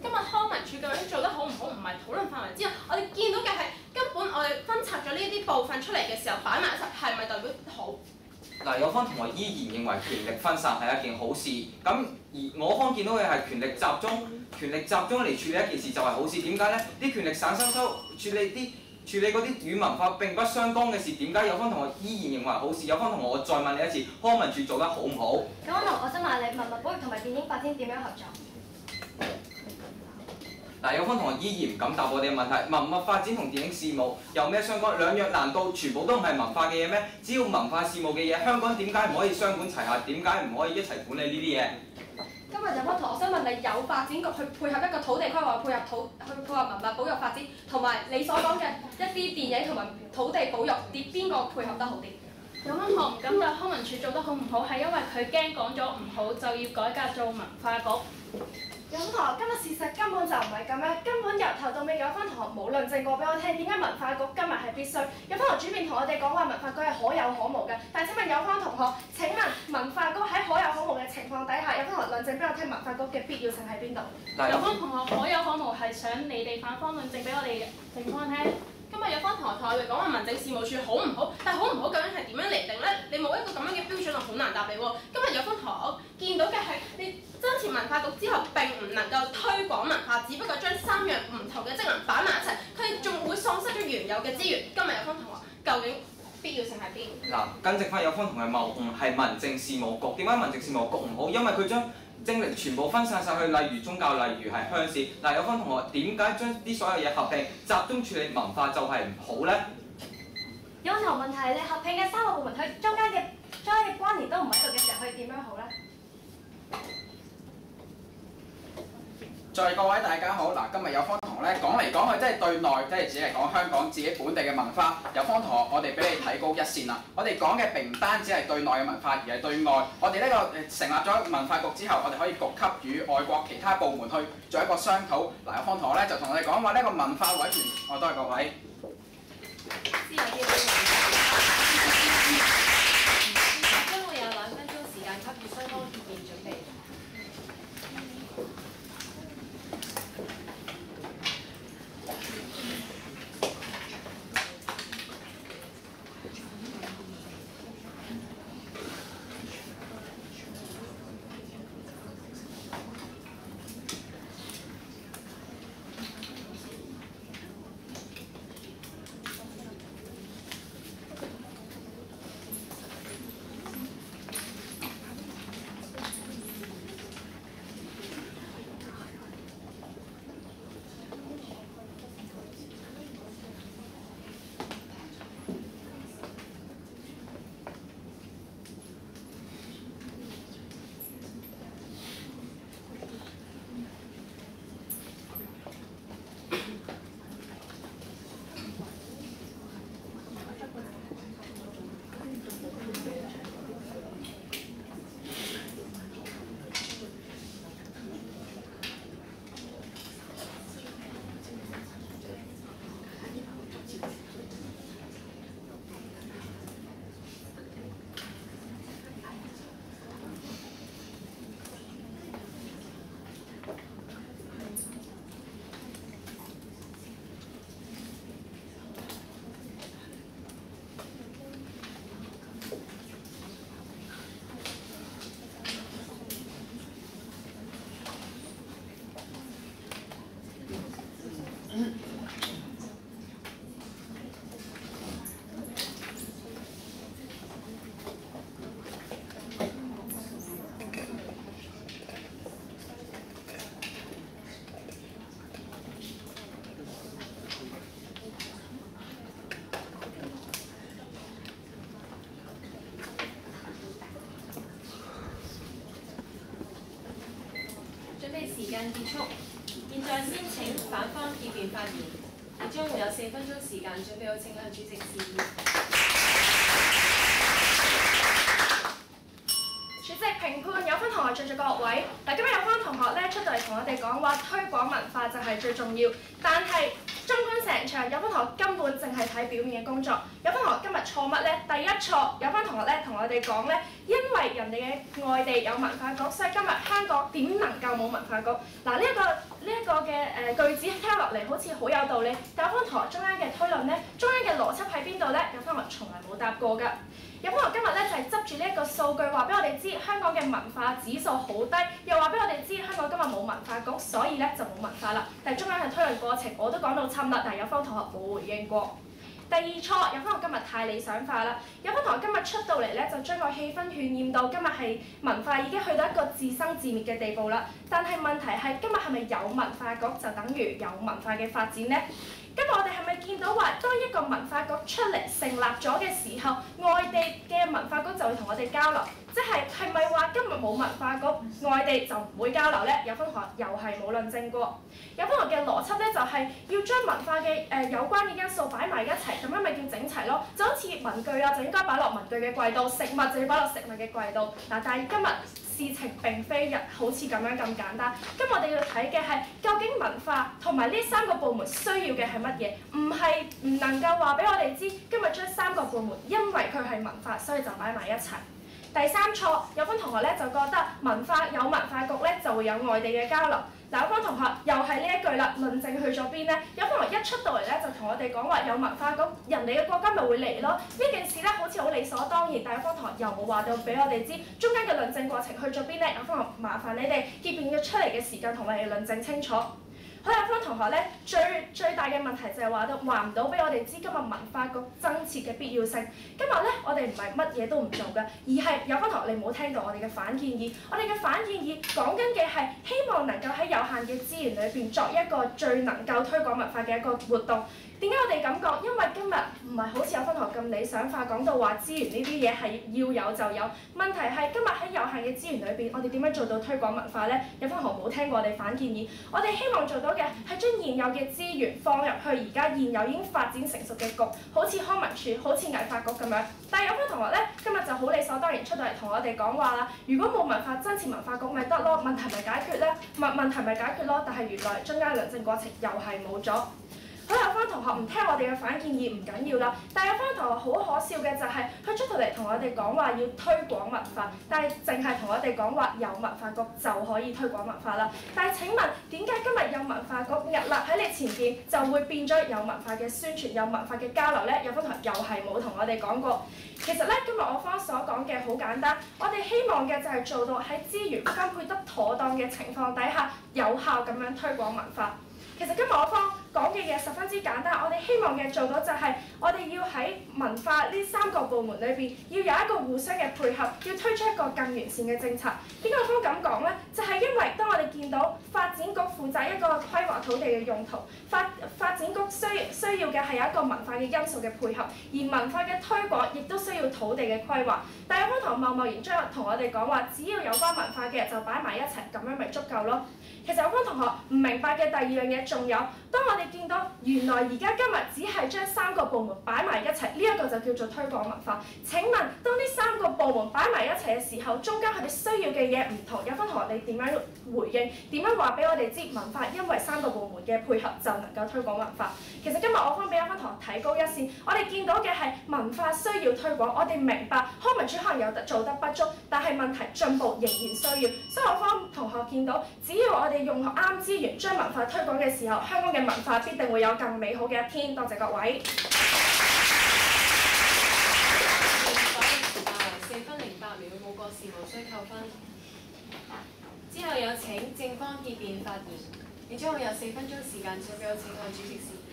今日康文署究竟做得好唔好，唔係討論範圍之外，我哋見到嘅係根本我哋分拆咗呢啲部分出嚟嘅時候擺埋一齊，係咪代表好？嗱，有方同學依然認為權力分散係一件好事，咁而我方見到嘅係權力集中嚟處理一件事就係好事。點解咧？啲權力散收處理嗰啲與文化並不相干嘅事，點解有方同學依然認為好事？有方同學，我再問你一次，康文署做得好唔好？咁我想問你，文物保育同埋電影發展點樣合作？嗱，有方同學依然唔敢答我哋嘅問題，文物發展同電影事務有咩相關？兩樣難道全部都唔係文化嘅嘢咩？只要文化事務嘅嘢，香港點解唔可以雙管齊下？點解唔可以一齊管理呢啲嘢？今日有方同學，我想問你，有發展局去配合一個土地規劃，配合文物保育發展，同埋你所講嘅一啲電影同埋土地保育，邊個配合得好啲？有方同學唔敢答康文署做得好唔好，係因為佢驚講咗唔好就要改革做文化局。有方同學，今日事實根本就唔係咁樣，根本由頭到尾有方同學冇論證過俾我聽，點解文化局今日係必須？有方同學主辯同我哋講話文化局係可有可無嘅，但請問有方同學，請問文化局喺可有可無嘅情況底下，有方同學論證俾我聽文化局嘅必要性喺邊度？有方同學可有可無係想你哋反方論證俾我哋正方聽。今日有方同學同我哋講話民政事務處好唔好，但係好唔好究竟係點樣嚟定咧？你冇一個咁樣嘅標準，我好難答你喎。今日有方同學我見到嘅係你增設文化局之後並唔能夠推廣文化，只不過將3樣唔同嘅職能擺埋一齊，佢仲會喪失咗原有嘅資源。今日有方同學究竟必要性喺邊？嗱，更正翻有方同學謬誤係民政事務局。點解民政事務局唔好？因為佢將精力全部分散晒去，例如宗教，例如係鄉事。嗱，有方同學點解將啲所有嘢合併，集中處理文化就係唔好咧？有頭問題，你合併嘅3個部門，佢中間嘅關聯都唔喺度嘅時候，佢點樣好咧？在各位大家好，嗱，今日有方同學咧講嚟講去，即係對內，即係只係講香港自己本地嘅文化。有方同學，我哋俾你睇高一線啦。我哋講嘅並唔單止係對內嘅文化，而係對外。我哋呢個成立咗文化局之後，我哋可以局級與外國其他部門去做一個商討。嗱，有方同學咧就同我哋講話呢個文化委員，我多謝各位。時間結束，現在先請反方結辯發言，你將會有4分鐘時間，準備好請向主席致意。主席、評判、有分同學在座各位，嗱，今日有分同學咧出到嚟同我哋講話推廣文化就係最重要，但係綜觀成場，有分同學根本淨係睇表面嘅工作。有分同學今日錯乜咧？第一錯，有分同學咧同我哋講咧，因為人哋嘅外地有文化局，所以今日香港點能夠冇文化局？嗱，呢一個嘅句子聽落嚟好似好有道理，但有分同學中間嘅推論咧，中間嘅邏輯喺邊度咧？有分同學從來冇答過㗎。有分同學今日咧就係執住呢一個數據話俾我哋知香港嘅文化指數好低，又話俾我哋知香港今日冇文化局，所以咧就冇文化啦。但係中間嘅推論過程我都講到侵啦，但係有分同學冇回應過。第二錯，有分同學今日太理想化啦。有分同學今日出到嚟咧，就將個氣氛渲染到今日係文化已經去到一個自生自滅嘅地步啦。但係問題係今日係咪有文化局就等於有文化嘅發展呢？今日我哋係咪見到話，當一個文化局出嚟成立咗嘅時候，外地嘅文化局就會同我哋交流？即係咪話今日冇文化局，外地就唔會交流呢？有分同學又係冇論證過。有分同學嘅邏輯咧就係要將文化嘅有關嘅因素擺埋一齊，咁樣咪叫整齊咯。就好似文具啊，就應該擺落文具嘅櫃度；食物就要擺落食物嘅櫃度。嗱，但係今日事情並非好似咁樣咁簡單。今日我哋要睇嘅係究竟文化同埋呢3個部門需要嘅係乜嘢？唔能夠話俾我哋知，今日將3個部門因為佢係文化，所以就擺埋一齊。第三錯，有分同學咧就覺得文化有文化局咧就會有外地嘅交流。嗱，有分同學又係呢一句啦，論證去咗邊呢？有分同學一出到嚟咧就同我哋講話有文化局，人哋嘅國家咪會嚟咯。呢件事咧好似好理所當然，但有分同學又冇話到俾我哋知，中間嘅論證過程去咗邊呢？有分同學麻煩你哋結辯嘅出嚟嘅時間同我哋論證清楚。好，有分同學咧最大嘅問題就係話唔到俾我哋知今日文化局增設嘅必要性。今日咧我哋唔係乜嘢都唔做嘅，而係有分同學你冇聽到我哋嘅反建議。我哋嘅反建議講緊嘅係希望能夠喺有限嘅資源裏邊作一個最能夠推廣文化嘅一個活動。點解我哋咁講？因為今日唔係好似有分同學咁理想化，講到話資源呢啲嘢係要有就有。問題係今日喺有限嘅資源裏邊，我哋點樣做到推廣文化呢？有分同學冇聽過我哋反建議，我哋希望做到嘅係將現有嘅資源放入去而家現有已經發展成熟嘅局，好似康文署、好似藝發局咁樣。但係有分同學咧，今日就好理所當然出到嚟同我哋講話啦。如果冇文化增設文化局咪得咯，問題咪解決咧？問題咪解決咯？但係原來中間論證過程又係冇咗。好，有分同學唔聽我哋嘅反建議唔緊要啦，但係有分同學好可笑嘅就係佢出到嚟同我哋講話要推廣文化，但係淨係同我哋講話有文化局就可以推廣文化啦。但係請問點解今日有文化局屹立喺你前邊就會變咗有文化嘅宣傳、有文化嘅交流呢？有分同學又係冇同我哋講過。其實咧，今日我方所講嘅好簡單，我哋希望嘅就係做到喺資源分配得妥當嘅情況底下，有效咁樣推廣文化。其實今日我方講嘅嘢十分之簡單，我哋希望嘅做到就係我哋要喺文化呢3個部門裏邊要有一個互相嘅配合，要推出一個更完善嘅政策。點解我方咁講呢？就係因為當我哋見到發展局負責一個規劃土地嘅用途，發展局需要嘅係有一個文化嘅因素嘅配合，而文化嘅推廣亦都需要土地嘅規劃。但係有分同學貿貿然將同我哋講話，只要有關文化嘅就擺埋一齊，咁樣咪足夠咯。其實有分同學唔明白嘅第二樣嘢仲有，當我哋見到原來而家今日只係將3個部門擺埋一齊，呢一個就叫做推廣文化。請問當呢3個部門擺埋一齊嘅時候，中間佢哋需要嘅嘢唔同，有分同學你點樣回應？點樣話俾我哋知文化因為3個部門嘅配合就能夠推廣文化？其實今日我方俾有分同學提高一線，我哋見到嘅係文化需要推廣，我哋明白康文署可能有做得不足，但係問題進步仍然需要。所以我方同學見到，只要我哋用啱資源將文化推廣嘅時候，香港嘅文化必定會有更美好嘅一天。多謝各位。4分08秒，冇過時無需扣分。之後有請正方結辯發言。你將會有4分鐘時間，準備好請向主席示意。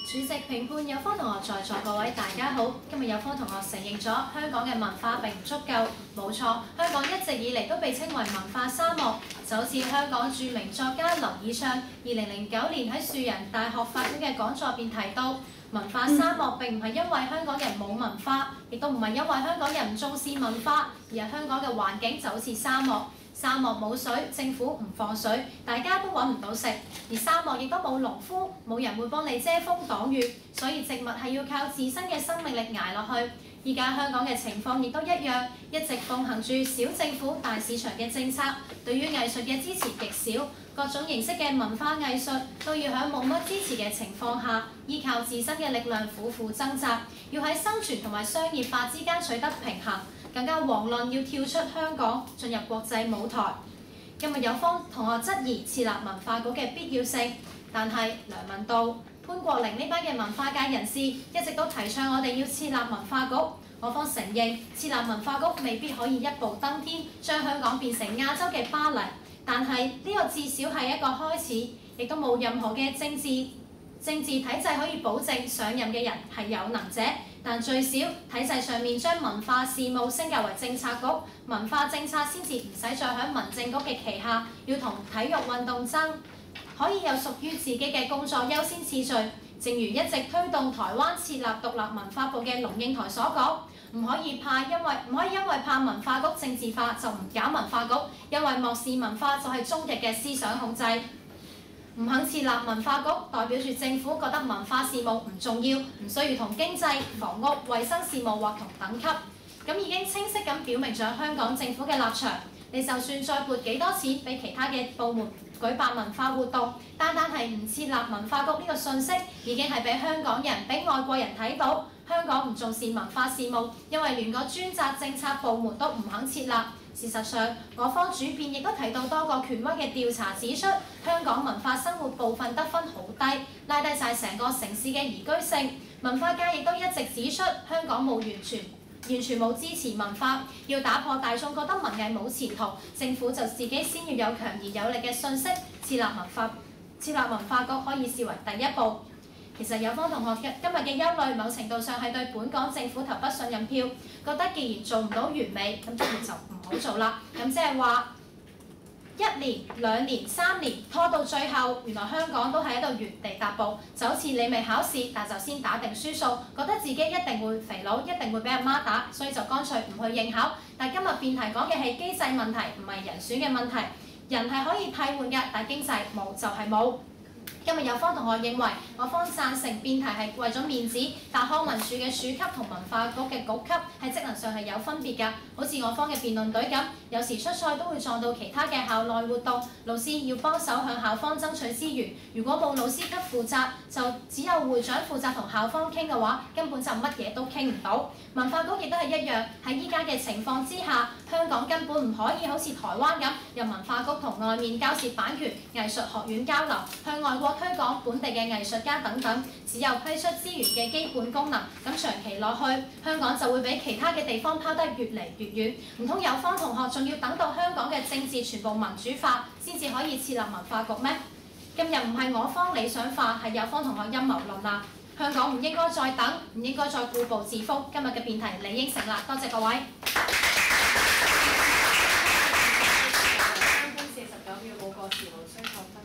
主席、評判、有方同學在座各位大家好。今日有方同學承認咗香港嘅文化並唔足夠，冇錯，香港一直以嚟都被稱為文化沙漠。就好似香港著名作家劉以鬯2009年喺樹仁大學發表嘅講座入邊提到，文化沙漠並唔係因為香港人冇文化，亦都唔係因為香港人唔重視文化，而係香港嘅環境就好似沙漠。沙漠冇水，政府唔放水，大家都揾唔到食；而沙漠亦都冇農夫，冇人會幫你遮風擋雨，所以植物係要靠自身嘅生命力捱落去。依家香港嘅情況亦都一樣，一直奉行住小政府大市場嘅政策，對於藝術嘅支持極少，各種形式嘅文化藝術都要喺冇乜支持嘅情況下，依靠自身嘅力量苦苦掙扎，要喺生存同埋商業化之間取得平衡。更加遑論要跳出香港進入國際舞台。今日有方同學質疑設立文化局嘅必要性，但係梁文道、潘國玲呢班嘅文化界人士一直都提倡我哋要設立文化局。我方承認設立文化局未必可以一步登天，將香港變成亞洲嘅巴黎，但係呢個至少係一個開始，亦都冇任何嘅政治體制可以保證上任嘅人係有能者。但最少體制上面將文化事務升格為政策局，文化政策先至唔使再喺民政局嘅旗下，要同體育運動爭，可以有屬於自己嘅工作優先次序。正如一直推動台灣設立獨立文化部嘅龍應台所講，唔可以因為怕文化局政治化就唔搞文化局，因為漠視文化就係終極嘅思想控制。唔肯設立文化局，代表住政府覺得文化事務唔重要，唔需要同經濟、房屋、衛生事務劃同等級。咁已經清晰咁表明咗香港政府嘅立場。你就算再撥幾多錢俾其他嘅部門舉辦文化活動，單係唔設立文化局呢個訊息，已經係俾香港人、俾外國人睇到香港唔重視文化事務，因為連個專責政策部門都唔肯設立。事實上，我方主辯亦都提到多個權威嘅調查指出，香港文化生活部分得分好低，拉低晒成個城市嘅宜居性。文化界亦都一直指出，香港完全冇支持文化，要打破大眾覺得文藝冇前途，政府就自己先要有強而有力嘅訊息，設立文化局可以視為第一步。其實有方同學今日嘅憂慮，某程度上係對本港政府投不信任票，覺得既然做唔到完美，咁不如就唔好做啦。咁即係話1年、2年、3年拖到最後，原來香港都係喺度原地踏步，就好似你未考試，但就先打定輸數，覺得自己一定會肥佬，一定會俾阿媽打，所以就乾脆唔去應考。但今日辯題講嘅係機制問題，唔係人選嘅問題。人係可以替換嘅，但經濟冇就係冇。今日有方同學認為，我方贊成辯題係為咗面子，但康文署嘅署級同文化局嘅局級喺職能上係有分別㗎。好似我方嘅辯論隊咁，有時出賽都會撞到其他嘅校內活動，老師要幫手向校方爭取資源。如果冇老師級負責，就只有會長負責同校方傾嘅話，根本就乜嘢都傾唔到。文化局亦都係一樣，喺依家嘅情況之下，香港根本唔可以好似台灣咁，由文化局同外面交涉版權、藝術學院交流，向外國推廣本地嘅藝術家等等，只有批出資源嘅基本功能，咁長期落去，香港就會比其他嘅地方拋得越嚟越遠。唔通有方同學仲要等到香港嘅政治全部民主化，先至可以設立文化局咩？今日唔係我方理想化，係有方同學陰謀論啦。香港唔應該再等，唔應該再固步自封。今日嘅辯題理應成立，多謝各位。冇過時無需扣分。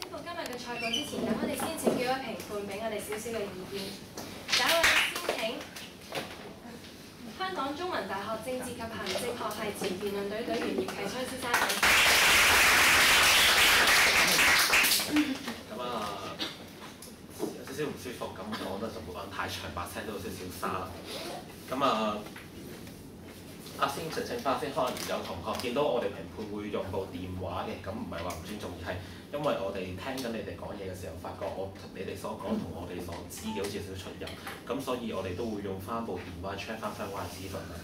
宣佈今日嘅賽果之前，等我哋先請幾位評判俾我哋少少嘅意見。第一位先請香港中文大學政治及行政學系前辯論隊隊員葉啟昌先生。咁有少少唔舒服，咁講得就冇講太長，把聲都有少少沙。咁先澄清翻先，可能有同學見到我哋評判會用部電話嘅，咁唔係話唔尊重，而係因為我哋聽緊你哋講嘢嘅時候，發覺你哋所講同我哋所知嘅好似有少少出入，咁所以我哋都會用翻部電話 check 翻相關資訊啦。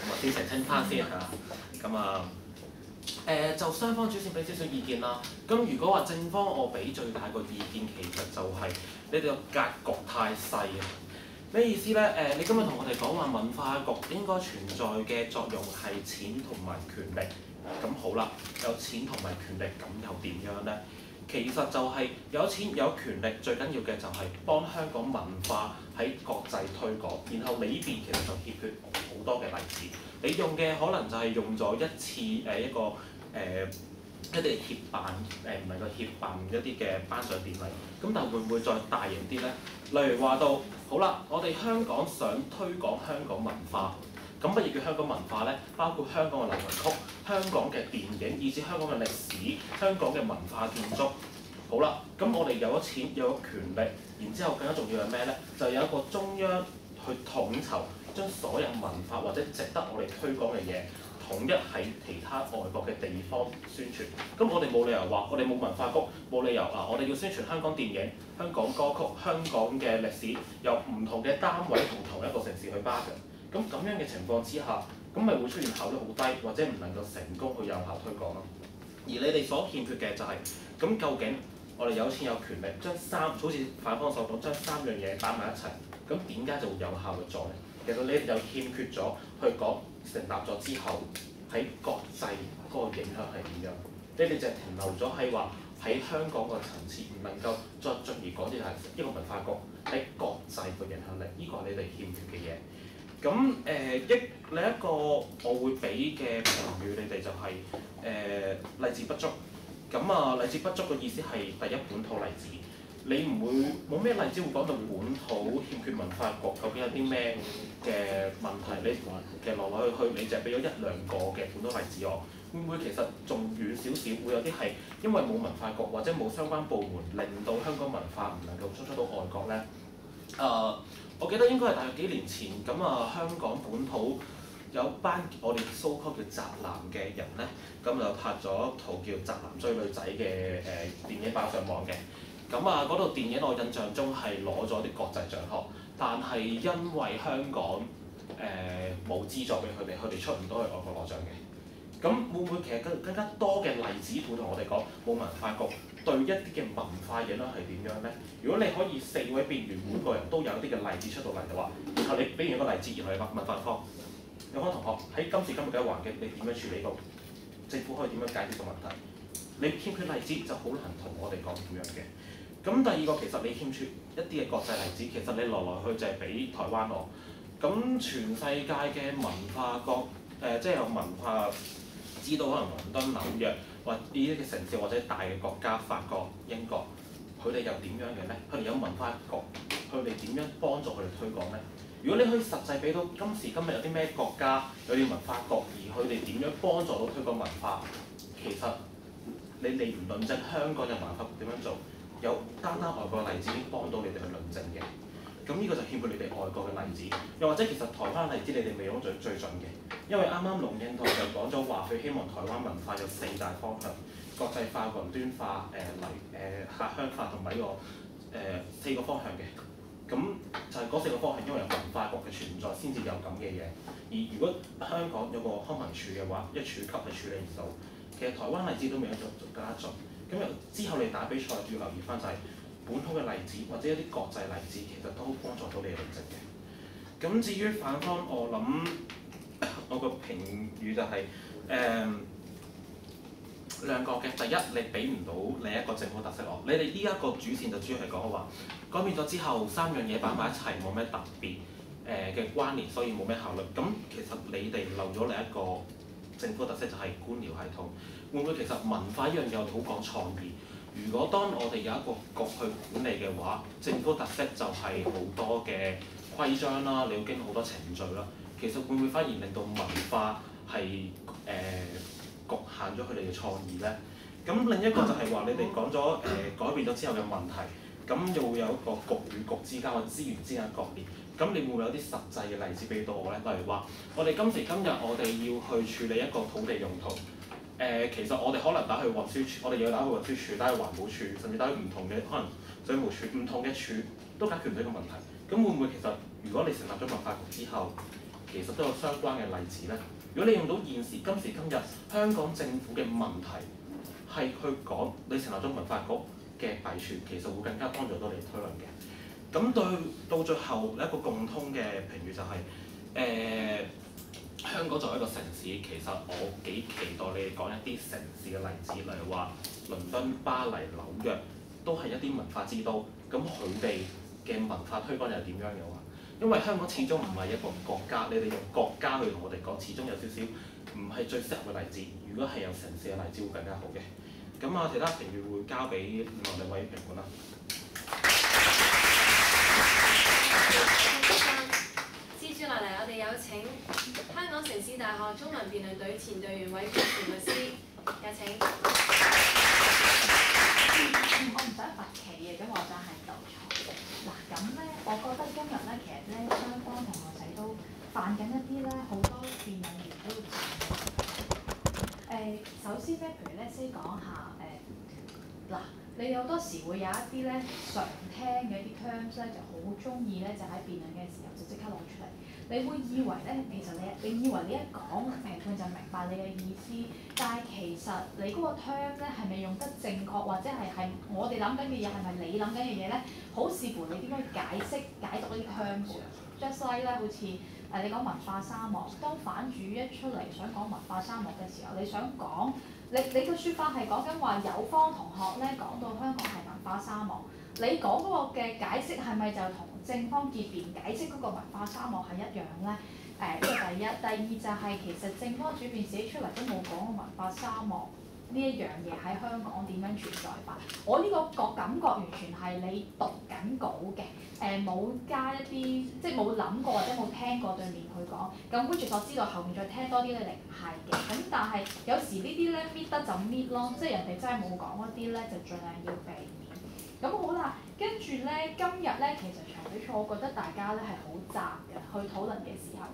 咁先澄清翻先嚇。咁就雙方主線俾少少意見啦。咁如果話正方我俾最大個意見，其實就係你哋個格局太細啊。咩意思咧？你今日同我哋講話文化局應該存在嘅作用係錢同埋權力，咁好啦，有錢同埋權力，咁又點樣呢？其實就係有錢有權力，最緊要嘅就係幫香港文化喺國際推廣。然後你呢邊其實就欠缺好多嘅例子，你用嘅可能就係用咗一次一個一啲協辦唔能夠協辦一啲嘅頒獎典禮。咁但係會唔會再大型啲呢？例如話到好啦，我哋香港想推廣香港文化。咁乜嘢叫香港文化呢？包括香港嘅流行曲、香港嘅電影，以至香港嘅歷史、香港嘅文化建築。好啦，咁我哋有咗錢，有咗權力，然之後更加重要係咩呢？就有一個中央去統籌，將所有文化或者值得我哋推廣嘅嘢，統一喺其他外國嘅地方宣傳。咁我哋冇理由話，我哋冇文化局，冇理由我哋要宣傳香港電影、香港歌曲、香港嘅歷史，由唔同嘅單位同一個城市去巴嘅。咁樣嘅情況之下，咁咪會出現效率好低，或者唔能夠成功去有效推廣咯。而你哋所欠缺嘅就係、咁究竟我哋有錢有權力，好似反方所講，將三樣嘢擺埋一齊，咁點解就會有效率咗呢？其實你哋又欠缺咗去講成立咗之後喺國際嗰個影響係點樣？你哋就係停留咗喺話喺香港個層次，唔能夠再進而講啲係一個文化局喺國際個影響力，呢個係你哋欠缺嘅嘢。咁另一個我會俾嘅評語，你哋就係例子不足。咁例子不足嘅意思係第一本土例子，你唔會冇咩例子會講到本土欠缺文化局究竟有啲咩嘅問題？你其實來來去去，你就係俾咗一兩個嘅本土例子我。會唔會其實仲遠少少？會有啲係因為冇文化局或者冇相關部門，令到香港文化唔能夠輸出到外國呢？我記得應該係大約幾年前，香港本土有班我哋 so called 叫宅男嘅人咧，咁就拍咗一套叫《宅男追女仔》嘅電影擺上網嘅。嗰套電影我印象中係攞咗啲國際獎項，但係因為香港冇資助俾佢哋出唔到去外國攞獎嘅。咁會唔會其實更加多嘅例子會同我哋講冇文化局對一啲嘅文化影響係點樣呢？如果你可以4位辯員每個人都有一啲嘅例子出到嚟嘅話，然後你俾完一個例子，然後你文化科有班同學喺今時今日嘅環境，你點樣處理到？政府可以點樣解決個問題？你欠缺例子就好難同我哋講點樣嘅。咁第二個其實你欠缺一啲嘅國際例子，其實你來來去就係俾台灣我。咁全世界嘅文化國即係有文化。知道可能倫敦、紐約或呢啲嘅城市或者大嘅國家，法國、英國，佢哋又點樣嘅呢？佢哋有文化局，佢哋點樣幫助佢哋推廣呢？如果你可以實際俾到今時今日有啲咩國家有啲文化局，而佢哋點樣幫助到推廣文化，其實你唔論證香港嘅文化局點樣做，有單外國嘅例子已經幫到你哋去論證嘅。咁呢個就欠缺你哋外國嘅例子，又或者其實台灣例子你哋未講最盡嘅，因為啱啱龍應台就講咗話，佢希望台灣文化有4大方向：國際化、雲端化、客鄉化同埋呢個4個方向嘅。咁就係嗰4個方向，因為有文化局嘅存在，先至有咁嘅嘢。而如果香港有個康文署嘅話，一處級係處理唔到。其實台灣例子都未有做更加盡。咁之後你打比賽要留意翻就係、本土嘅例子或者一啲國際例子，其實都幫助到你嘅論證嘅。咁至於反方，我諗我個評語就係兩個嘅。第一，你俾唔到你一個政府特色我。你哋依家個主線就主要係講話改變咗之後3樣嘢擺埋一齊，冇咩特別嘅關聯，所以冇咩效率。咁其實你哋漏咗另一個政府特色就係官僚系統。會唔會其實文化依樣嘢我哋好講創意？如果當我哋有一個局去管理嘅話，政府特色就係好多嘅規章啦，你要經過好多程序啦。其實會唔會反而令到文化係局限咗佢哋嘅創意呢？咁另一個就係話你哋講咗改變咗之後嘅問題，咁又會有一個局與局之間或資源之間嘅割裂。咁你會唔會有啲實際嘅例子俾到我呢？例如話，我哋今時今日我哋要去處理一個土地用途。其實我哋可能打去運輸署，我哋要打去運輸署，打去環保署，甚至打去唔同嘅可能水務署，唔同嘅署都解決唔到呢個問題。咁會唔會其實如果你成立咗文化局之後，其實都有相關嘅例子呢？如果你用到今時今日香港政府嘅問題，係去講你成立咗文化局嘅弊處，其實會更加幫助到你推論嘅。咁到最後一個共通嘅評語就係、香港作為一個城市，其實我幾期待你哋講一啲城市嘅例子，例如話倫敦、巴黎、紐約都係一啲文化之都，咁佢哋嘅文化推廣又係點樣嘅話？因為香港始終唔係一個國家，你哋用國家去同我哋講，始終有少少唔係最適合嘅例子。如果係有城市嘅例子會更加好嘅。咁啊，其他評語會交俾另外兩位評判啦。接住落嚟，我哋有請香港城市大學中文辯論隊前隊員韋權律師，有請。我唔想罰企嘅，咁我想係鬥錯。嗱咁咧，我覺得今日咧，其實咧，雙方同學仔都犯緊一啲咧，好多辯論員都會犯嘅。首先咧，譬如咧，先講下嗱，你好多時會有一啲咧常聽嘅一啲 terms 咧，就好中意咧，就喺辯論嘅時候就即刻攞出嚟。你會以為咧，其實你以為你一講評判就明白你嘅意思，但係其實你嗰個 term 咧係咪用得正確，或者係我哋諗緊嘅嘢係咪你諗緊嘅嘢咧？好視乎你點樣解讀呢啲 terms。Just like 咧，好似你講文化沙漠，當反主一出嚟想講文化沙漠嘅時候，你想講你個説法係講緊話有方同學咧講到香港係文化沙漠，你講嗰個嘅解釋係咪就同正方結辯解釋嗰個文化沙漠係一樣咧？呢個第一，第二就係其實正方主辯寫出嚟都冇講過文化沙漠呢一樣嘢喺香港點樣存在法。我呢個感覺完全係你讀緊稿嘅，冇加一啲即係冇諗過或者冇聽過對面佢講。咁跟住所知道後面再聽多啲咧，你唔係嘅。咁但係有時呢啲咧搣得就搣咯，即係人哋真係冇講嗰啲咧，就盡量要避免。咁好啦，跟住咧今日咧其實場比賽，我覺得大家咧係好雜嘅去討論嘅時候。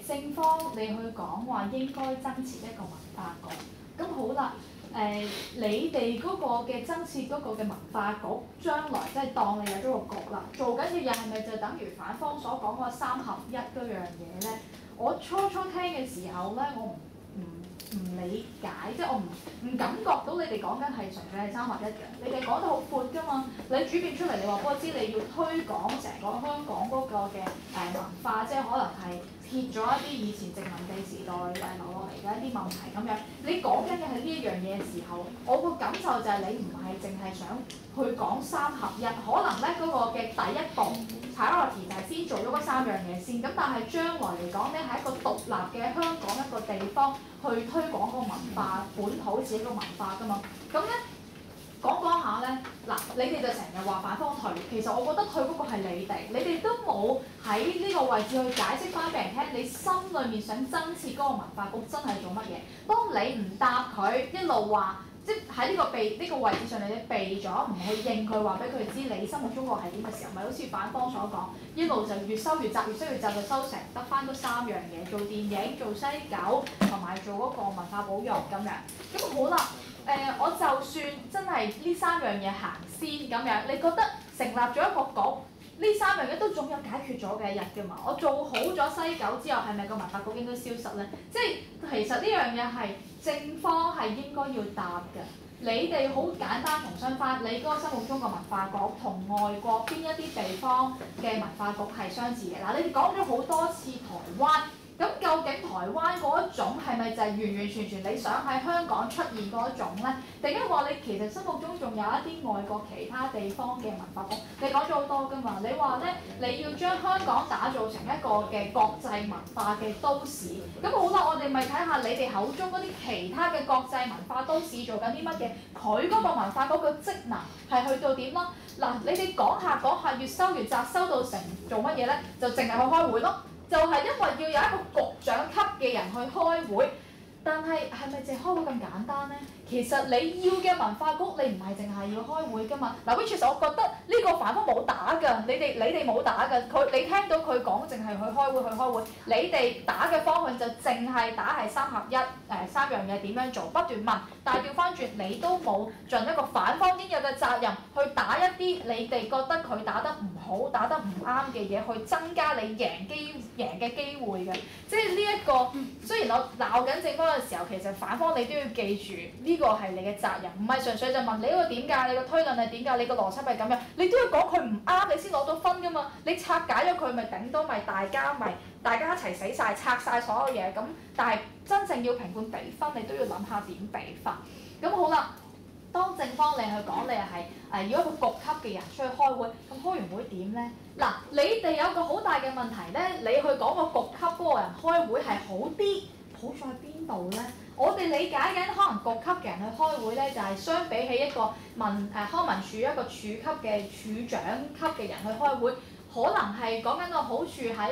正方你去講話應該增設一個文化局，咁好啦。你哋嗰個嘅增設嗰個嘅文化局，將來即係當你有咗個局啦，做緊嘅嘢係咪就等於反方所講嗰3合1嗰樣嘢咧？我初聽嘅時候咧，我唔理解，即係我唔感覺到你哋講緊係純粹係3合1嘅。你哋講得好闊㗎嘛？你主辯出嚟，你話俾我知你要推廣成個香港嗰個嘅文化，即係可能係撇咗一啲以前殖民地時代留落嚟嘅一啲問題咁樣。你講緊嘅係呢一樣嘢嘅時候，我個感受就係你唔係淨係想去講3合1，可能咧嗰個嘅第一步 priority 就係先做咗嗰3樣嘢先。咁但係將來嚟講咧，係一個獨立嘅香港一個地方去推廣個文化，本土自己個文化㗎嘛。咁咧講下咧，嗱你哋就成日話反方退，其實我覺得退嗰個係你哋都冇喺呢個位置去解釋翻俾人聽，你心裏面想增設嗰個文化局真係做乜嘢？當你唔答佢，一路話即係喺呢個位置上，你避咗唔去應佢，話俾佢知你心目中個係點嘅時候，咪好似反方所講，一路就越收越窄，就收成得翻嗰3樣嘢，做電影、做西九同埋做嗰個文化保育咁樣。咁好啦。我就算真係呢3樣嘢行先咁樣，你覺得成立咗一個局，呢3樣嘢都總有解決咗嘅一日㗎嘛？我做好咗西九之後，係咪個文化局應該消失咧？即係其實呢樣嘢係正方係應該要答嘅。你哋好簡單重申翻，你嗰個心目中個文化局同外國邊一啲地方嘅文化局係相似嘅。嗱，你哋講咗好多次台灣。咁究竟台灣嗰一種係咪就係完完全全你想喺香港出現嗰一種咧？定係話你其實心目中仲有一啲外國其他地方嘅文化局？你講咗好多㗎嘛？你話咧，你要將香港打造成一個嘅國際文化嘅都市。咁好啦，我哋咪睇下你哋口中嗰啲其他嘅國際文化都市做緊啲乜嘢？佢嗰個文化局嘅職能係去到點咯？嗱，你哋講下越收越窄，收到成做乜嘢咧？就淨係去開會咯。就係因為要有一個局長級嘅人去開會，但係咪淨係開會咁簡單咧？其實你要嘅文化局，你唔係淨係要開會㗎嘛。嗱，which is我覺得呢個反方冇打㗎，你哋冇打㗎。你聽到佢講淨係去開會，你哋打嘅方向就淨係打係3合1，3樣嘢點樣做，不斷問。但係調翻轉，你都冇盡一個反方應有嘅責任去打一啲你哋覺得佢打得唔好、打得唔啱嘅嘢，去增加你贏嘅機會嘅。即係呢一個，雖然我鬧緊正方嘅時候，其實反方你都要記住呢個係你嘅責任，唔係純粹就問你呢個點解，你個推論係點解，你個邏輯係咁樣，你都要講佢唔啱，你先攞到分㗎嘛。你拆解咗佢，咪頂多咪大家一齊死晒，拆晒所有嘢咁。但係真正要評判比分，你都要諗下點比法。咁好啦。當正方你去講你係要一個局級嘅人出去開會，咁開完會點咧？嗱，你哋有個好大嘅問題咧，你去講個局級嗰個人開會係好啲，好在邊度咧？我哋理解緊可能局級嘅人去開會咧，就係相比起一個康文署一個處級嘅處長級嘅人去開會，可能係講緊個好處喺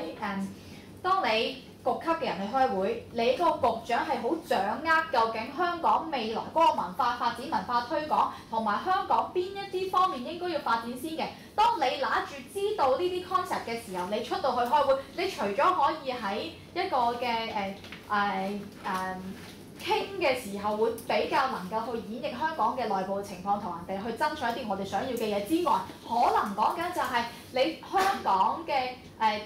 當你局級嘅人去開會，你個局長係好掌握究竟香港未來嗰個文化發展、文化推廣同埋香港邊一啲方面應該要發展先嘅。當你拿住知道呢啲 concept 嘅時候，你出到去開會，你除咗可以喺一個嘅傾嘅時候會比較能夠去演繹香港嘅內部情況，同人哋去爭取一啲我哋想要嘅嘢之外，可能講緊就係你香港嘅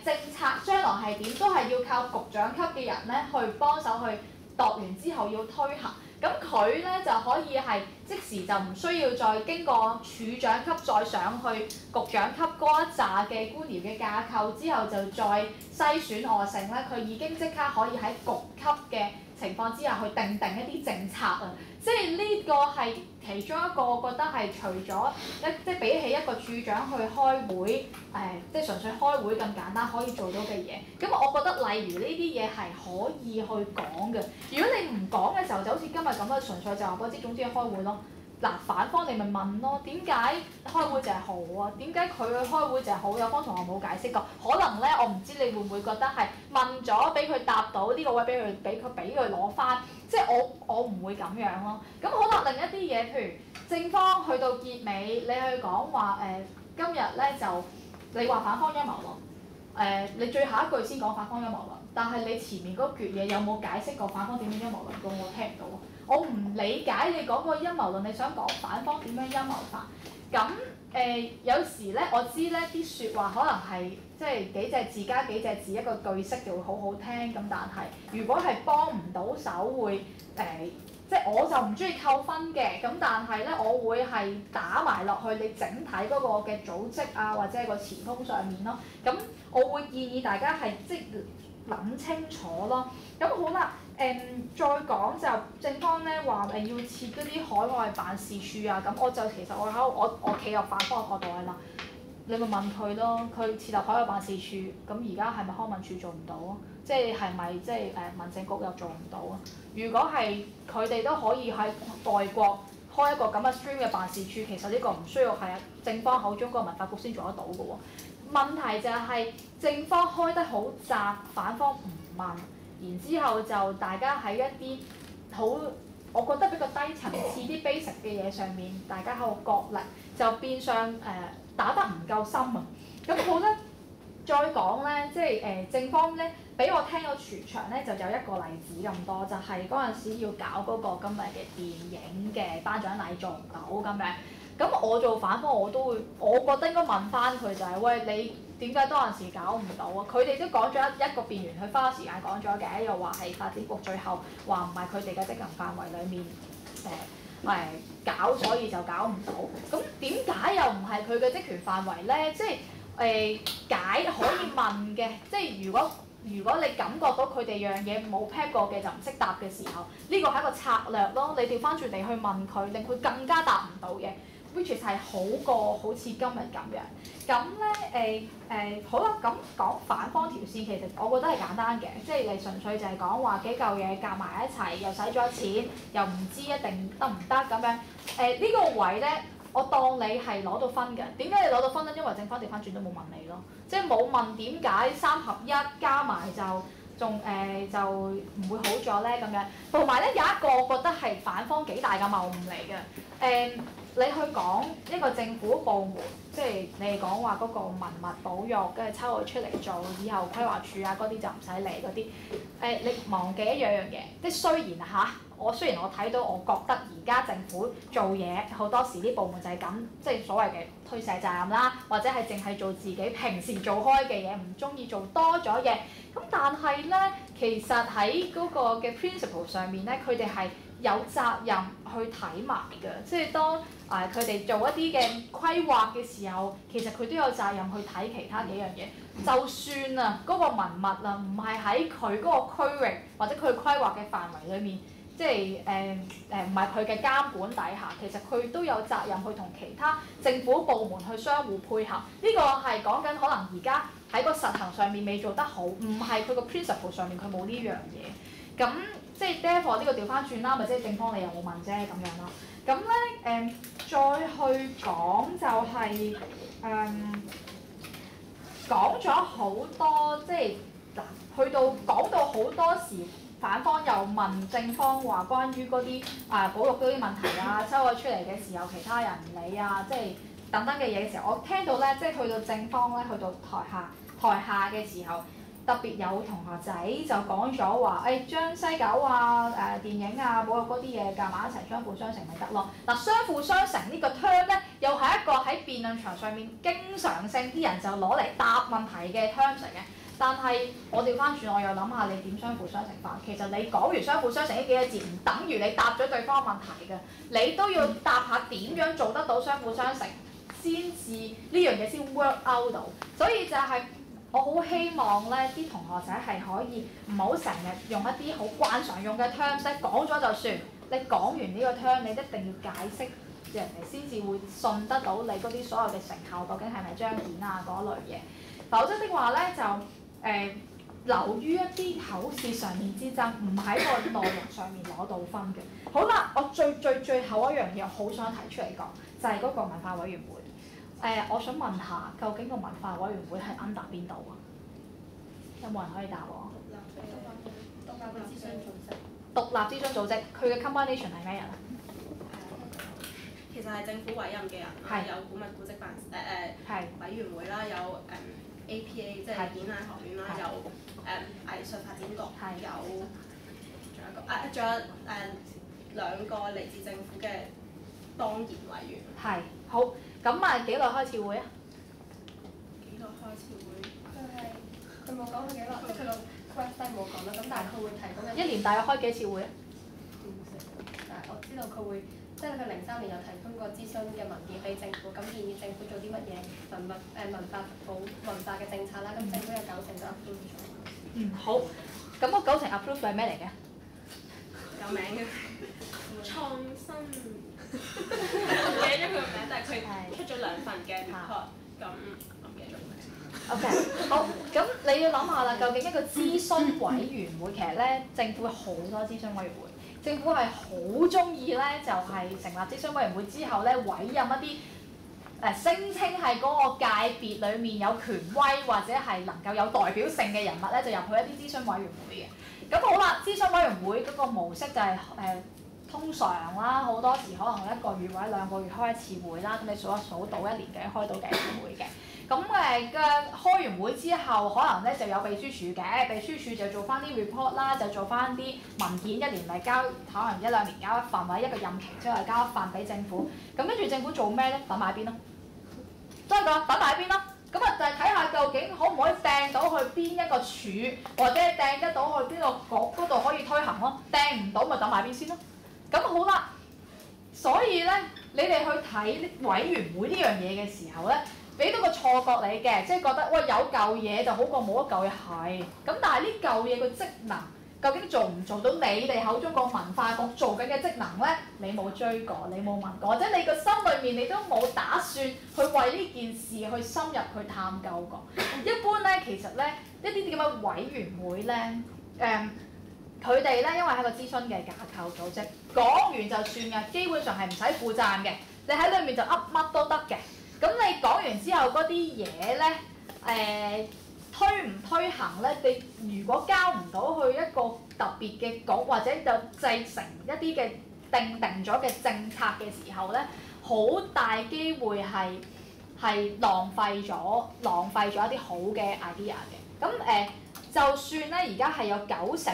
政策將來係點，都係要靠局長級嘅人咧去幫手去度完之後要推行。咁佢咧就可以係即時就唔需要再經過處長級再上去局長級嗰一紮嘅官僚嘅架構之後，就再篩選我成咧，佢已經即刻可以喺局級嘅情況之下去定一啲政策啊！即係呢個係其中一個，我覺得係除咗即係比起一個處長去開會，即係純粹開會咁簡單可以做到嘅嘢。咁我覺得例如呢啲嘢係可以去講嘅。如果你唔講嘅時候，就好似今日咁樣，純粹就話嗰啲總之開會咯。嗱，反方你咪問咯，點解開會就係好啊？點解佢去開會就係好？有方同學冇解釋過，可能咧我唔知你會唔會覺得係問咗俾佢答到呢個位俾佢攞翻，即係我唔會咁樣咯。咁可能另一啲嘢，譬如正方去到結尾，你去講話今日咧就你話反方陰謀論，你最後一句先講反方陰謀論，但係你前面嗰橛嘢有冇解釋過反方點樣陰謀論過？我聽唔到啊！我唔理解你講個陰謀論，你想講反方點樣陰謀法？咁有時咧，我知咧啲説話可能係即係幾隻字加幾隻字一個句式就會好好聽，咁但係如果係幫唔到手會即係我就唔中意扣分嘅，咁但係咧我會係打埋落去你整體嗰個嘅組織啊或者係個詞風上面咯。咁我會建議大家係即係諗清楚咯。咁好啦。再講就正方咧話要設嗰啲海外辦事處啊，咁我就其實我企入反方嘅角度係啦，你咪問佢咯，佢設立海外辦事處，咁而家係咪康文署做唔到啊？即係咪即係民政局又做唔到啊？如果係佢哋都可以喺外國開一個咁嘅 stream 嘅辦事處，其實呢個唔需要係正方口中嗰個文化局先做得到嘅喎。問題就係正方開得好窄，反方唔問。然之後就大家喺一啲好，我覺得比較低層次啲 basic 嘅嘢上面，大家喺度角力，就變相打得唔夠深啊！咁好咧，再講咧，即係正方咧，俾我聽個全場咧就有一個例子咁多，就係嗰陣時要搞嗰個今日嘅電影嘅頒獎禮做唔到咁樣。咁我做反方我都會，我覺得應該問翻佢就係、喂你。點解當陣時搞唔到啊？佢哋都講咗一個辯員，佢花時間講咗嘅，又話係發展局最後話唔係佢哋嘅職能範圍裡面搞，所以就搞唔到。咁點解又唔係佢嘅職權範圍咧？即係解可以問嘅，即係如果你感覺到佢哋樣嘢冇 pad 過嘅就唔識答嘅時候，呢個係一個策略咯。你調翻轉地去問佢，令佢更加答唔到嘅。which 係好過好似今日咁樣，咁咧好啦，咁講反方條線其實我覺得係簡單嘅，即係你純粹就係講話幾嚿嘢夾埋一齊，又使咗錢，又唔知一定得唔得咁樣。呢個位咧，我當你係攞到分嘅。點解你攞到分咧？因為正方調翻轉都冇問你咯，即係冇問點解3合1加埋就仲就唔會好咗咧咁樣。同埋咧有一個我覺得係反方幾大嘅謬誤嚟嘅，你去講一個政府部門，即係你哋講話嗰個文物保育，跟住抽佢出嚟做，以後規劃署啊嗰啲就唔使理嗰啲。你忘記一樣嘢，即係雖然我睇到，我覺得而家政府做嘢好多時啲部門就係咁，即係所謂嘅推卸責任啦，或者係淨係做自己平時做開嘅嘢，唔中意做多咗嘢。咁但係咧，其實喺嗰個嘅 principle 上面咧，佢哋係有責任去睇埋㗎，即係當佢哋做一啲嘅規劃嘅時候，其實佢都有責任去睇其他幾樣嘢。就算啊嗰個文物啊，唔係喺佢嗰個區域或者佢規劃嘅範圍裡面，即係唔係佢嘅監管底下，其實佢都有責任去同其他政府部門去相互配合。呢個係講緊可能而家喺個實行上面未做得好，唔係佢個 principle 上面佢冇呢樣嘢。咁即係 therefore 呢個調翻轉啦，咪即係正方你又冇問啫咁樣啦。咁咧再去講就係講咗好多，即係嗱去到講到好多時，反方又問正方話關於嗰啲保育嗰啲問題啊，收咗出嚟嘅時候其他人唔理啊，即係等等嘅嘢嘅時候，我聽到咧，即係去到正方咧，去到台下嘅時候。特別有同學仔就講咗話，將西九電影保育嗰啲嘢夾埋一齊相輔相成咪得咯。嗱，相輔相成呢個 term 咧，又係一個喺辯論場上面經常性啲人就攞嚟答問題嘅 term 嚟嘅。但係我調翻轉，我又諗下你點相輔相成法？其實你講完相輔相成呢幾個字，唔等於你答咗對方問題嘅，你都要答下點樣做得到相輔相成，先至呢樣嘢先 work out 到。所以就係。我好希望咧，啲同學仔係可以唔好成日用一啲好慣常用嘅 terms，講咗就算。你講完呢個 term，你一定要解釋，人哋先至會信得到你嗰啲所有嘅成效究竟係咪彰顯啊嗰類嘢。否則的話咧就流於一啲口舌上面之爭，唔喺個內容上面攞到分嘅。好啦，我最後一樣嘢，我好想提出嚟講，就係嗰個文化委員會。我想問下，究竟個文化委員會係 under 邊度啊？有冇人可以答我？獨立諮詢組織，佢嘅 combination 係咩人啊？其實係政府委任嘅人，有古物古蹟辦委員會啦，有APA 即係演藝學院啦，有藝術發展局，仲有兩個嚟自政府嘅當然委員。係好。咁幾耐開次會啊？幾耐開次會？佢冇講佢幾耐，即係佢個 website 冇講啦。咁但係佢會提供一年大約開幾次會啊？但係我知道佢會，即係佢03年有提供過諮詢嘅文件俾政府，咁建議政府做啲乜嘢文化嘅政策啦。咁政府有90%都 approve 咗。好。咁個90% approve 係咩嚟嘅？有名嘅創新。唔記得咗佢個名，但係佢出咗2份嘅 report，咁我唔記得咗名。OK， 好，咁你要諗下啦，究竟一個諮詢委員會，其實咧政府好多諮詢委員會，政府係好中意咧，就係成立諮詢委員會之後咧，委任一啲聲稱係嗰個界別裡面有權威或者係能夠有代表性嘅人物咧，就入去一啲諮詢委員會嘅。咁好啦，諮詢委員會嗰個模式就係通常啦，好多時可能1個月或者2個月開一次會啦，咁你數一數到1年嘅開到幾次會嘅。咁開完會之後，可能咧就有秘書處嘅，秘書處就做翻啲 report 啦，就做翻啲文件，1年嚟交，可能1、2年交一份，或者1個任期之後交一份俾政府。咁跟住政府做咩咧？等埋邊咯，真係㗎，等埋邊咯。咁就係睇下究竟可唔可以掟到去邊一個處，或者掟得到去邊個局嗰度可以推行咯。掟唔到咪等埋邊先咯。咁好啦，所以咧，你哋去睇委員會呢樣嘢嘅時候咧，俾到個錯覺你嘅，即係覺得喂有嚿嘢就好過冇一嚿嘢係。咁但係呢嚿嘢個職能究竟做唔做到你哋口中個文化局做緊嘅職能咧？你冇追過，你冇問過，或者你個心裏面你都冇打算去為呢件事去深入去探究過。一般咧，其實咧一啲咁嘅委員會咧，佢哋咧，因為係個諮詢嘅架構組織，講完就算嘅，基本上係唔使負責嘅。你喺裏面就噏乜都得嘅。咁你講完之後嗰啲嘢咧，推唔推行咧？你如果交唔到去一個特別嘅局，或者就製成一啲嘅定咗嘅政策嘅時候咧，好大機會係浪費咗一啲好嘅 idea 嘅。咁就算咧，而家係有90%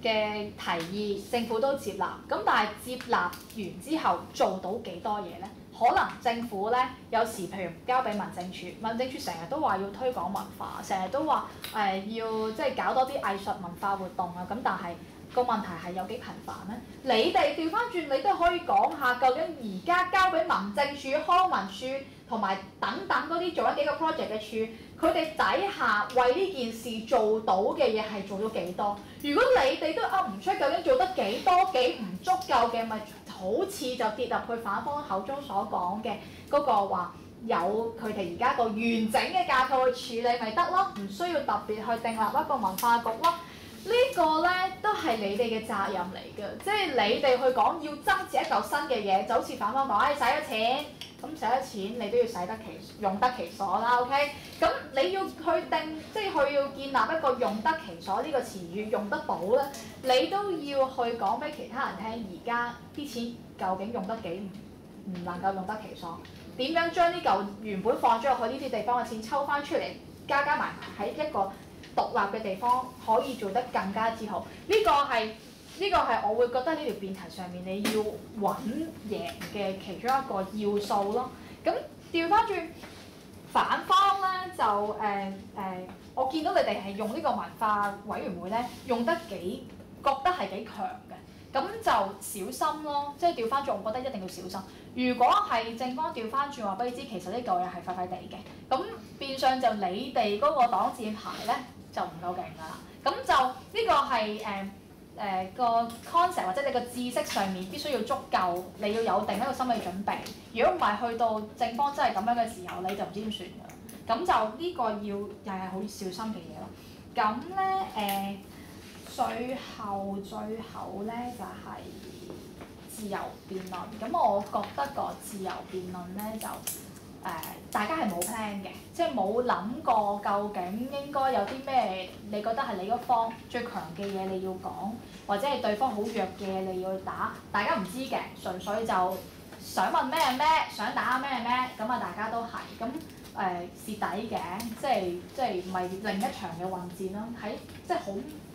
嘅提議，政府都接納。咁但係接納完之後做到幾多嘢咧？可能政府咧有時譬如交俾民政處，民政處成日都話要推廣文化，成日都話要即係搞多啲藝術文化活動啊。咁但係個問題係有幾頻繁咧？你哋調翻轉，你都可以講下究竟而家交俾民政處、康文署同埋等等嗰啲做咗幾個 project 嘅處，佢哋底下為呢件事做到嘅嘢係做咗幾多？如果你哋都噏唔出究竟做得幾多幾唔足夠嘅，咪好似就跌入去反方口中所講嘅嗰個話有佢哋而家個完整嘅架構去處理咪得咯，唔需要特別去訂立一個文化局咯。呢個咧都係你哋嘅責任嚟嘅，即係你哋去講要增設一嚿新嘅嘢，就好似反方講，使咗錢，咁使咗錢你都要使得用得其所啦 ，OK？ 咁你要去定，即係佢要建立一個用得其所呢個詞語用得到咧，你都要去講俾其他人聽，而家啲錢究竟用得幾唔能夠用得其所，點樣將呢嚿原本放咗落去呢啲地方嘅錢抽翻出嚟，加埋喺一個獨立嘅地方可以做得更加之好，呢個係我會覺得呢條辯題上面你要揾贏嘅其中一個要素咯。咁調翻轉反方咧就我見到你哋係用呢個文化委員會咧用得覺得係幾強嘅，咁就小心咯。即係調翻轉，我覺得一定要小心。如果係正方調翻轉話俾你知，其實呢嚿嘢係廢廢地嘅，咁變相就你哋嗰個擋箭牌咧就唔夠勁㗎啦。咁就呢個係個 concept 或者你個知識上面必須要足夠，你要有定一個心理準備。如果唔係去到正方真係咁樣嘅時候，你就唔知點算㗎啦。咁就呢個要又係好小心嘅嘢咯。咁咧最後咧就係自由辯論。咁我覺得個自由辯論咧就大家係冇 plan 嘅，即係冇諗過究竟應該有啲咩，你覺得係你嗰方最強嘅嘢你要講，或者係對方好弱嘅嘢你要打，大家唔知嘅，純粹就想問咩，想打咩，咁啊大家都係咁蝕底嘅，即係唔係另一場嘅混戰咯。喺即係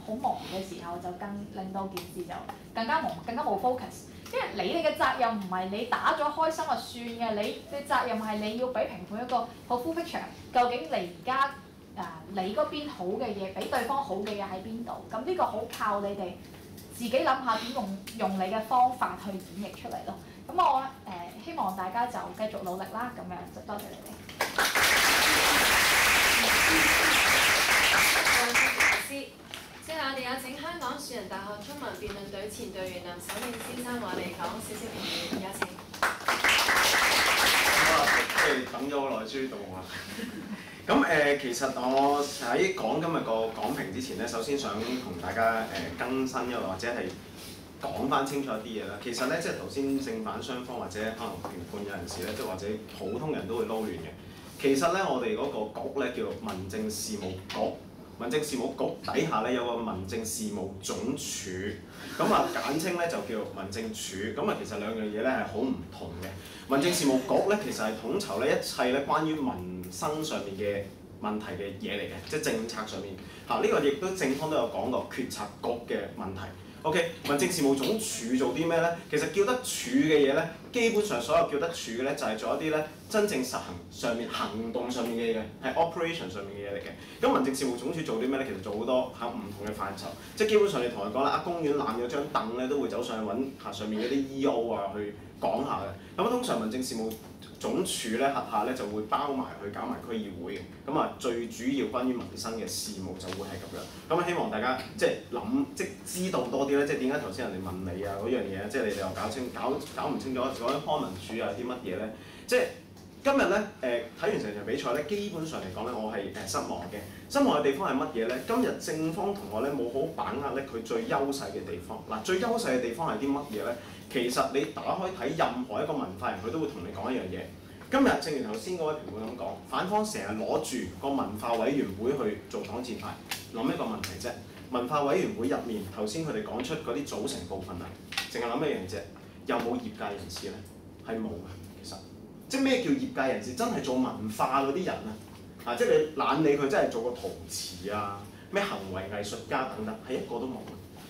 好忙嘅時候就令到件事就更加忙，更加冇 focus。因為你哋嘅責任唔係你打咗開心就算嘅，你嘅責任係你要俾評判一個好 full picture， 究竟你而家你嗰邊好嘅嘢，比對方好嘅嘢喺邊度？咁呢個好靠你哋自己諗下點用你嘅方法去演繹出嚟咯。咁我希望大家就繼續努力啦。咁樣就多謝你哋。接下我哋有請香港樹仁大學中文辯論隊前隊員林守應先生話我哋講少少評語，有請。即係等咗好耐，終於到我啦。咁其實我喺講今日個講評之前咧，首先想同大家更新一個或者係講翻清楚一啲嘢啦。其實咧，即係頭先正反雙方或者可能評判有陣時咧，即係或者普通人都會撈亂嘅。其實咧，我哋嗰個局咧叫民政事務局。民政事務局底下咧有個民政事務總署，咁啊簡稱咧就叫民政處。咁啊其實兩樣嘢咧係好唔同嘅。民政事務局咧其實係統籌咧一切咧關於民生上面嘅問題嘅嘢嚟嘅，即係政策上面嚇呢個亦都正方都有講過決策局嘅問題。OK， 民政事務總署做啲咩咧？其實叫得處嘅嘢咧，基本上所有叫得處嘅咧，就係做一啲咧真正實行上面行動上面嘅嘢嘅，係 operation 上面嘅嘢嚟嘅。咁民政事務總署做啲咩咧？其實做好多喺唔同嘅範疇，即係基本上你同佢講啦，公園攬咗張凳咧，都會走上去揾上面嗰啲 E.O. 啊去講下嘅。咁通常民政事務總署咧轄下咧就會包埋去搞埋區議會嘅，咁啊最主要關於民生嘅事務就會係咁樣。咁希望大家即係知道多啲咧，即係點解頭先人哋問你啊嗰樣嘢，即係你哋又搞唔清楚嗰啲康文署啊啲乜嘢咧？即係今日咧睇完成場比賽咧，基本上嚟講咧，我係失望嘅。失望嘅地方係乜嘢咧？今日正方同學咧冇好把握咧佢最優勢嘅地方。嗱，最優勢嘅地方係啲乜嘢咧？其實你打開睇任何一個文化人，佢都會同你講一樣嘢。今日正如頭先嗰位評判咁講，反方成日攞住個文化委員會去做擋箭牌，諗一個問題啫。文化委員會入面，頭先佢哋講出嗰啲組成部分啊，淨係諗一樣啫，有冇業界人士咧？係冇嘅，其實。即係咩叫業界人士？真係做文化嗰啲人啊！即係你懶理佢真係做個陶瓷啊，咩行為藝術家等等，係一個都冇。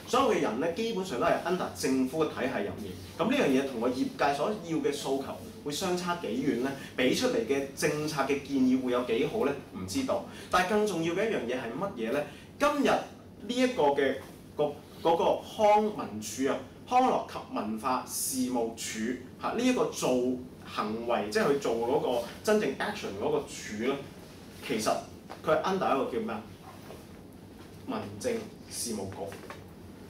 所有嘅人咧，基本上都係 under 政府嘅體系入面。咁呢樣嘢同個業界所要嘅訴求會相差幾遠咧？俾出嚟嘅政策嘅建議會有幾好咧？唔知道。但係更重要嘅一樣嘢係乜嘢咧？今日呢一個嘅個嗰個康文署啊，康樂及文化事務署嚇呢一個做行為，即係去做嗰個真正 action 嗰個署咧，其實佢係 under 一個叫咩啊？民政事務局。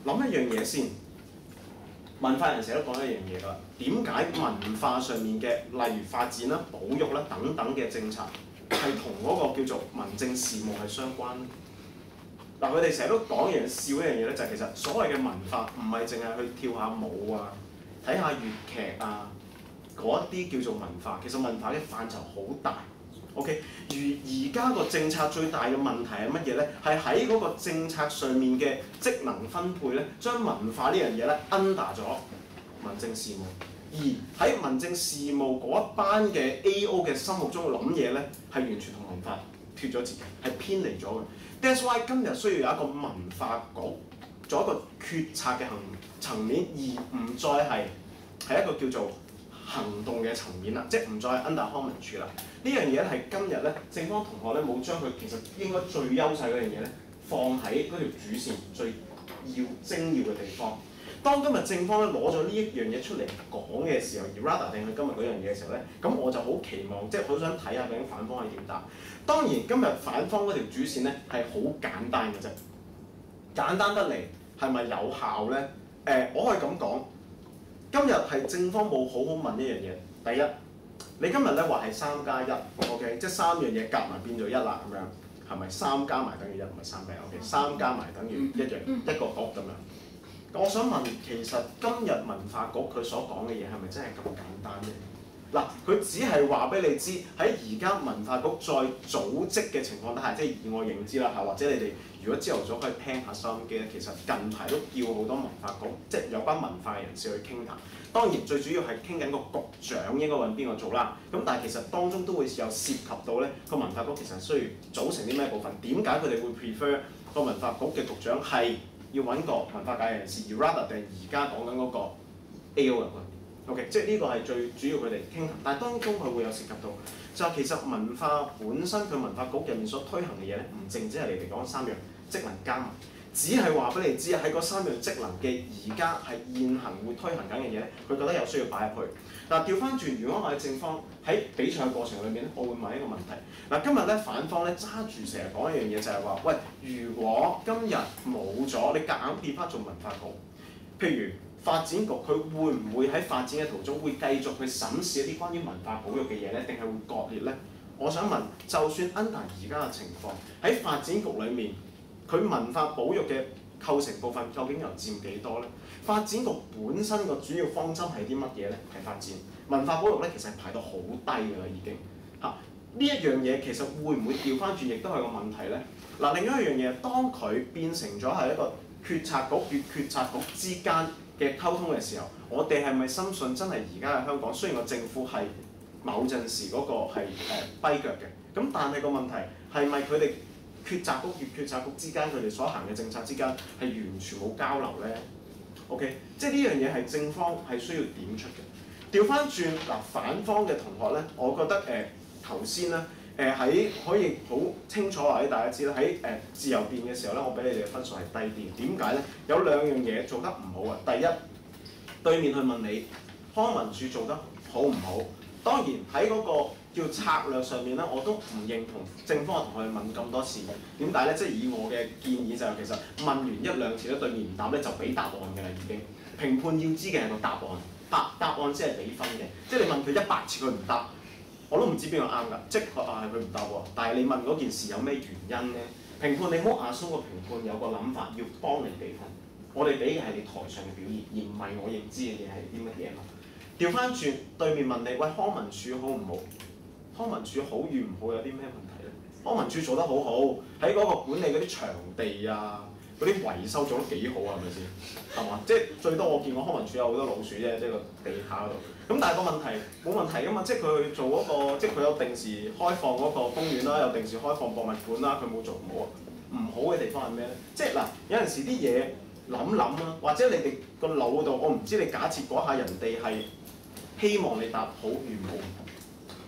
諗一樣嘢先，文化人成日都講一樣嘢㗎啦。點解文化上面嘅例如發展啦、保育啦等等嘅政策係同嗰個叫做民政事務係相關咧？嗱，佢哋成日都講一樣笑一樣嘢咧，就係其實所謂嘅文化唔係淨係去跳下舞啊、睇下粵劇啊嗰一啲叫做文化，其實文化嘅範疇好大。OK， 而家個政策最大嘅問題係乜嘢咧？係喺嗰個政策上面嘅職能分配咧，將文化呢樣嘢咧 under 咗民政事務，而喺民政事務嗰一班嘅 AO 嘅心目中諗嘢咧，係完全同文化脫咗節嘅，係偏離咗嘅。That's why 今日需要有一個文化局做一個決策嘅層面，而唔再係一個叫做行動嘅層面啦，即係唔再係 under 康文署啦。呢樣嘢咧係今日咧正方同學咧冇將佢其實應該最優勢嗰樣嘢咧放喺嗰條主線最精要嘅地方。當今日正方咧攞咗呢一樣嘢出嚟講嘅時候，而 rather 定係今日嗰樣嘢嘅時候咧，咁我就好期望，即係好想睇下究竟反方係點答。當然今日反方嗰條主線咧係好簡單嘅啫，簡單得嚟係咪有效咧？我可以咁講，今日係正方冇好好問一樣嘢。第一，你今日咧話係3+1，OK， 即係3樣嘢夾埋變咗1啦，咁樣係咪3加埋等於1？唔係3加1，OK， 3加埋等於一樣一個局咁樣。我想問，其實今日文化局佢所講嘅嘢係咪真係咁簡單咧？嗱，佢只係話俾你知喺而家文化局再組織嘅情況底下，即係以我認知啦嚇，或者你哋如果朝頭早可以聽下收音機咧，其實近排都叫好多文化局，即係有關文化嘅人士去傾談。當然最主要係傾緊個局長應該揾邊個做啦。咁但係其實當中都會有涉及到咧個文化局其實需要組成啲咩部分？點解佢哋會 prefer 個文化局嘅局長係要揾個文化界人士，而 rather 定而家講緊嗰個 AO 入去 ？OK， 即係呢個係最主要佢哋傾談。但係當中佢會有涉及到，就係其實文化本身佢文化局入面所推行嘅嘢咧，唔淨止係你哋講3樣職能加埋，只係話俾你知喺嗰3樣職能嘅而家係現行會推行緊嘅嘢咧，佢覺得有需要擺入去。嗱，調翻轉，如果我係正方喺比賽過程裏面咧，我會問一個問題。嗱，今日咧反方咧揸住成日講一樣嘢就係話，喂，如果今日冇咗，你夾硬變翻做文化局，譬如發展局佢會唔會喺發展嘅途中會繼續去審視一啲關於文化保育嘅嘢咧，定係會割裂咧？我想問，就算 under 而家嘅情況喺發展局裏面，佢文化保育嘅構成部分究竟又佔幾多咧？發展局本身個主要方針係啲乜嘢咧？係發展文化保育咧，其實係排到好低㗎啦，已經嚇。呢一樣嘢其實會唔會調翻轉，亦都係個問題咧？嗱，另一樣嘢，當佢變成咗係一個決策局與決策局之間嘅溝通嘅時候，我哋係咪深信真係而家嘅香港，雖然個政府係某陣時嗰個係跛腳嘅，咁但係個問題係咪佢哋決策局與決策局之間佢哋所行嘅政策之間係完全冇交流咧 ？OK， 即係呢樣嘢係正方係需要點出嘅。調翻轉嗱，反方嘅同學咧，我覺得頭先咧喺可以好清楚話俾大家知啦，喺自由辯嘅時候咧，我俾你哋嘅分數係低啲。點解咧？有兩樣嘢做得唔好啊。第一，對面去問你康文署做得好唔好？當然喺嗰個叫策略上面咧，我都唔認同正方嘅同學去問咁多次。點解咧？即係以我嘅建議就係其實問完1、2次咧，對面唔答咧就俾答案㗎啦已經。評判要知嘅係個答案，答案先係俾分嘅。即係你問佢100次佢唔答，我都唔知邊個啱㗎。即係佢唔答喎，但係你問嗰件事有咩原因咧？評判你唔好assume個評判有個諗法要幫你俾分。我哋俾嘅係你台上嘅表現，而唔係我認知嘅嘢係啲乜嘢嘛。調翻轉對面問你，喂，康文署好唔好？康文署好與唔好有啲咩問題咧？康文署做得好好，喺嗰個管理嗰啲場地啊，嗰啲維修做得幾好啊，係咪先？係嘛？即係最多我見過康文署有好多老鼠啫，即係個地下嗰度。咁但係個問題冇問題㗎嘛，即係佢去做嗰個，即係佢有定時開放嗰個公園啦，有定時開放博物館啦，佢冇做唔好啊。唔好嘅地方係咩咧？即係嗱，有陣時啲嘢諗啦，或者你哋個腦度，我唔知你假設嗰下人哋係希望你答好與唔好。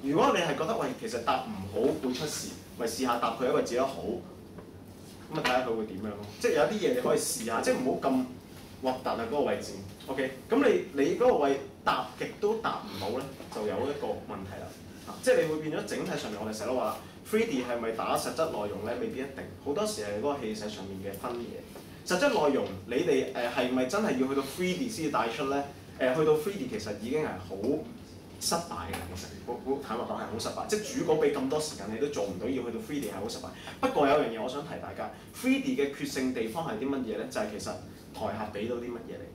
如果你係覺得喂，其實答唔好會出事，咪試下答佢一個字得好，咁啊睇下佢會點樣咯。即係有啲嘢你可以試下，即係唔好咁核突啊嗰個位置。OK， 咁你嗰個位答極都答唔到咧，就有一個問題啦。即係你會變咗整體上面，我哋成日都話啦 ，3D 係咪打實質內容咧？未必一定，好多時係嗰個氣勢上面嘅分野。實質內容你哋係咪真係要去到 3D 先至帶出咧？去到 3D 其實已經係好失敗嘅，其實好坦白講係好失敗。即係主稿俾咁多時間你都做唔到，要去到 3D 係好失敗。不過有樣嘢我想提大家 ，3D 嘅決勝地方係啲乜嘢咧？就係、其實台下俾到啲乜嘢你。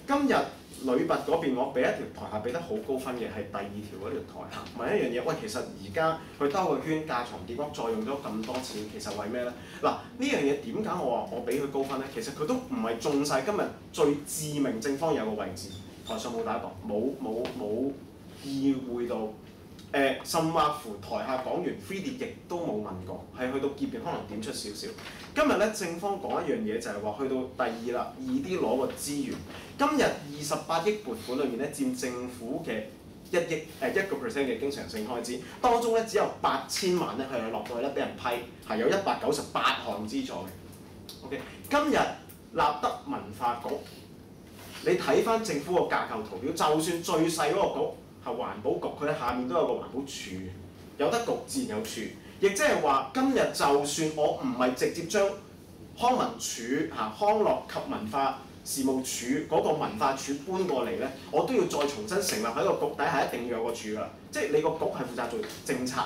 今日女拔嗰邊，我俾一條台下俾得好高分嘅係第2條嗰條台下問一樣嘢，喂，其實而家佢兜個圈架床疊屋，再用咗咁多錢，其實為咩咧？嗱，呢樣嘢點解我話我俾佢高分咧？其實佢都唔係中晒今日最致命正方有個位置，台上冇打過，冇意會到。甚或乎台下講完 3D 亦都冇問過，係去到結邊可能點出少少。今日咧正方講一樣嘢就係話去到第2啦，2D 攞個資源。今日28億撥款裏面咧佔政府嘅1%嘅經常性開支，當中咧只有8000萬咧係落到去咧俾人批，係有198項資助嘅。OK， 今日立德文化局，你睇翻政府個架構圖表，就算最細嗰個局。係環保局，佢下面都有個環保署，有得局自然有處，亦即係話今日就算我唔係直接將康文署康樂及文化事務署嗰個文化處搬過嚟咧，我都要再重新成立喺個局底下，一定要有個處㗎啦。即係你個局係負責做政策，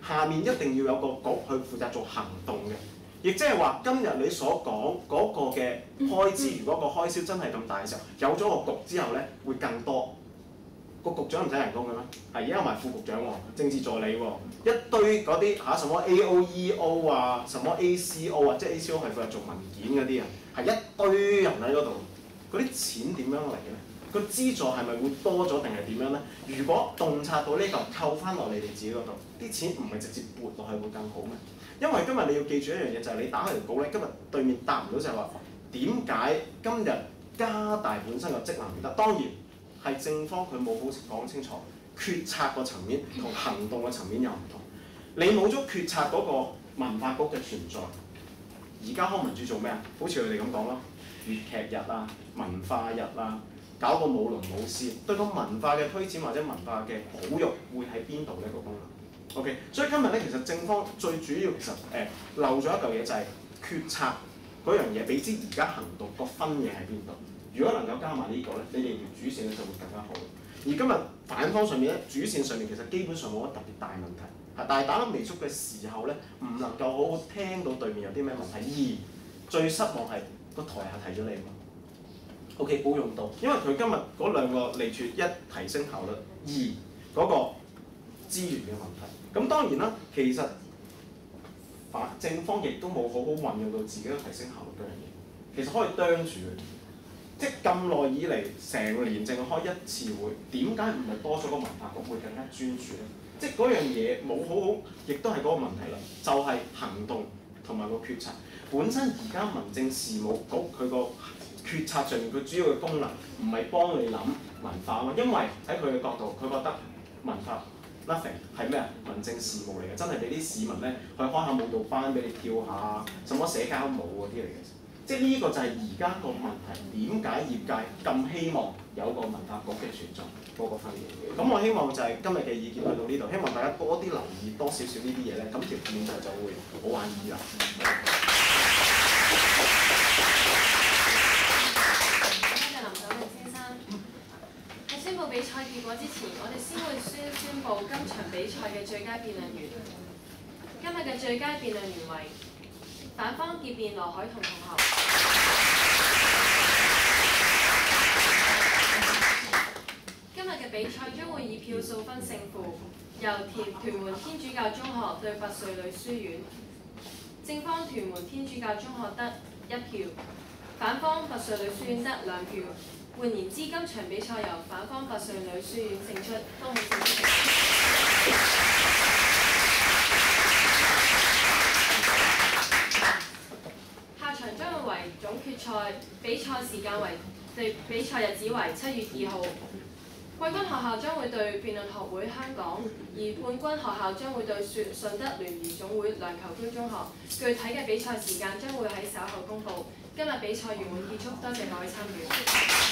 下面一定要有個局去負責做行動嘅。亦即係話今日你所講嗰個嘅開支，如果個開銷真係咁大嘅時候，有咗個局之後咧，會更多。個局長唔使人工嘅咩？係而家有埋副局長喎，政治助理喎，一堆嗰啲什麼 AOEO 啊，什麼 ACO 啊，即係 ACO 係負責做文件嗰啲啊，係一堆人喺嗰度，嗰啲錢點樣嚟嘅咧？個資助係咪會多咗定係點樣咧？如果洞察到呢個，扣翻落你哋自己嗰度，啲錢唔係直接撥落去會更好咩？因為今日你要記住一樣嘢，就係你打開條稿咧，今日對面答唔到就係話點解今日加大本身個職能唔得？當然。係正方佢冇好講清楚，決策個層面同行動嘅層面又唔同。你冇咗決策嗰個文化局嘅存在，而家康文署做咩啊？好似佢哋咁講咯，粵劇日啊、文化日啊，搞個舞龍舞獅，對個文化嘅推展或者文化嘅保育會喺邊度呢個功能 ？OK， 所以今日咧其實正方最主要其實漏咗一嚿嘢就係決策嗰樣嘢，比之而家行動個分野喺邊度？如果能夠加埋呢個咧，你哋條主線咧就會更加好。而今日反方上面咧，主線上面其實基本上冇乜特別大問題，係但係打得微縮嘅時候咧，唔能夠好好聽到對面有啲咩問題。而最失望係個台下提咗你嘛 ，OK 冇用到，因為佢今日嗰兩個利處，一提升效率，二嗰個資源嘅問題。咁當然啦，其實正方亦都冇好好運用到自己嘅提升效率嗰樣嘢，其實可以啄住佢。即係咁耐以嚟，成年淨係開一次會，點解唔係多咗個文化局會更加專注咧？即係嗰樣嘢冇好好，亦都係嗰個問題啦。就係、行動同埋個決策。本身而家民政事務局佢個決策上面，佢主要嘅功能唔係幫你諗文化啊嘛，因為喺佢嘅角度，佢覺得文化 nothing 係咩啊？民政事務嚟嘅，真係俾啲市民咧去開下舞蹈班俾你跳下，什麼社交舞嗰啲嚟嘅。即係呢個就係而家個問題，點解業界咁希望有個文化局嘅存在嗰個分野？咁我希望就係今日嘅意見去到呢度，希望大家多啲留意多少少呢啲嘢咧，咁條片就會好玩意啦。多謝林守明先生。喺宣佈比賽結果之前，我哋先會宣佈今場比賽嘅最佳辯論員。今日嘅最佳辯論員為反方結辯羅海彤同學。今日嘅比賽將會以票數分勝負，由屯門天主教中學對拔萃女書院。正方屯門天主教中學得1票，反方拔萃女書院得2票。換言之，今場比賽由反方拔萃女書院勝出，恭喜勝出。下場將會為總決賽，比賽時間為比賽日子為7月2號季軍學校將會對辯論學會香港，而冠軍學校將會對順德聯誼總會梁球區中學。具體嘅比賽時間將會喺稍後公佈。今日比賽圓滿結束，多謝各位參與。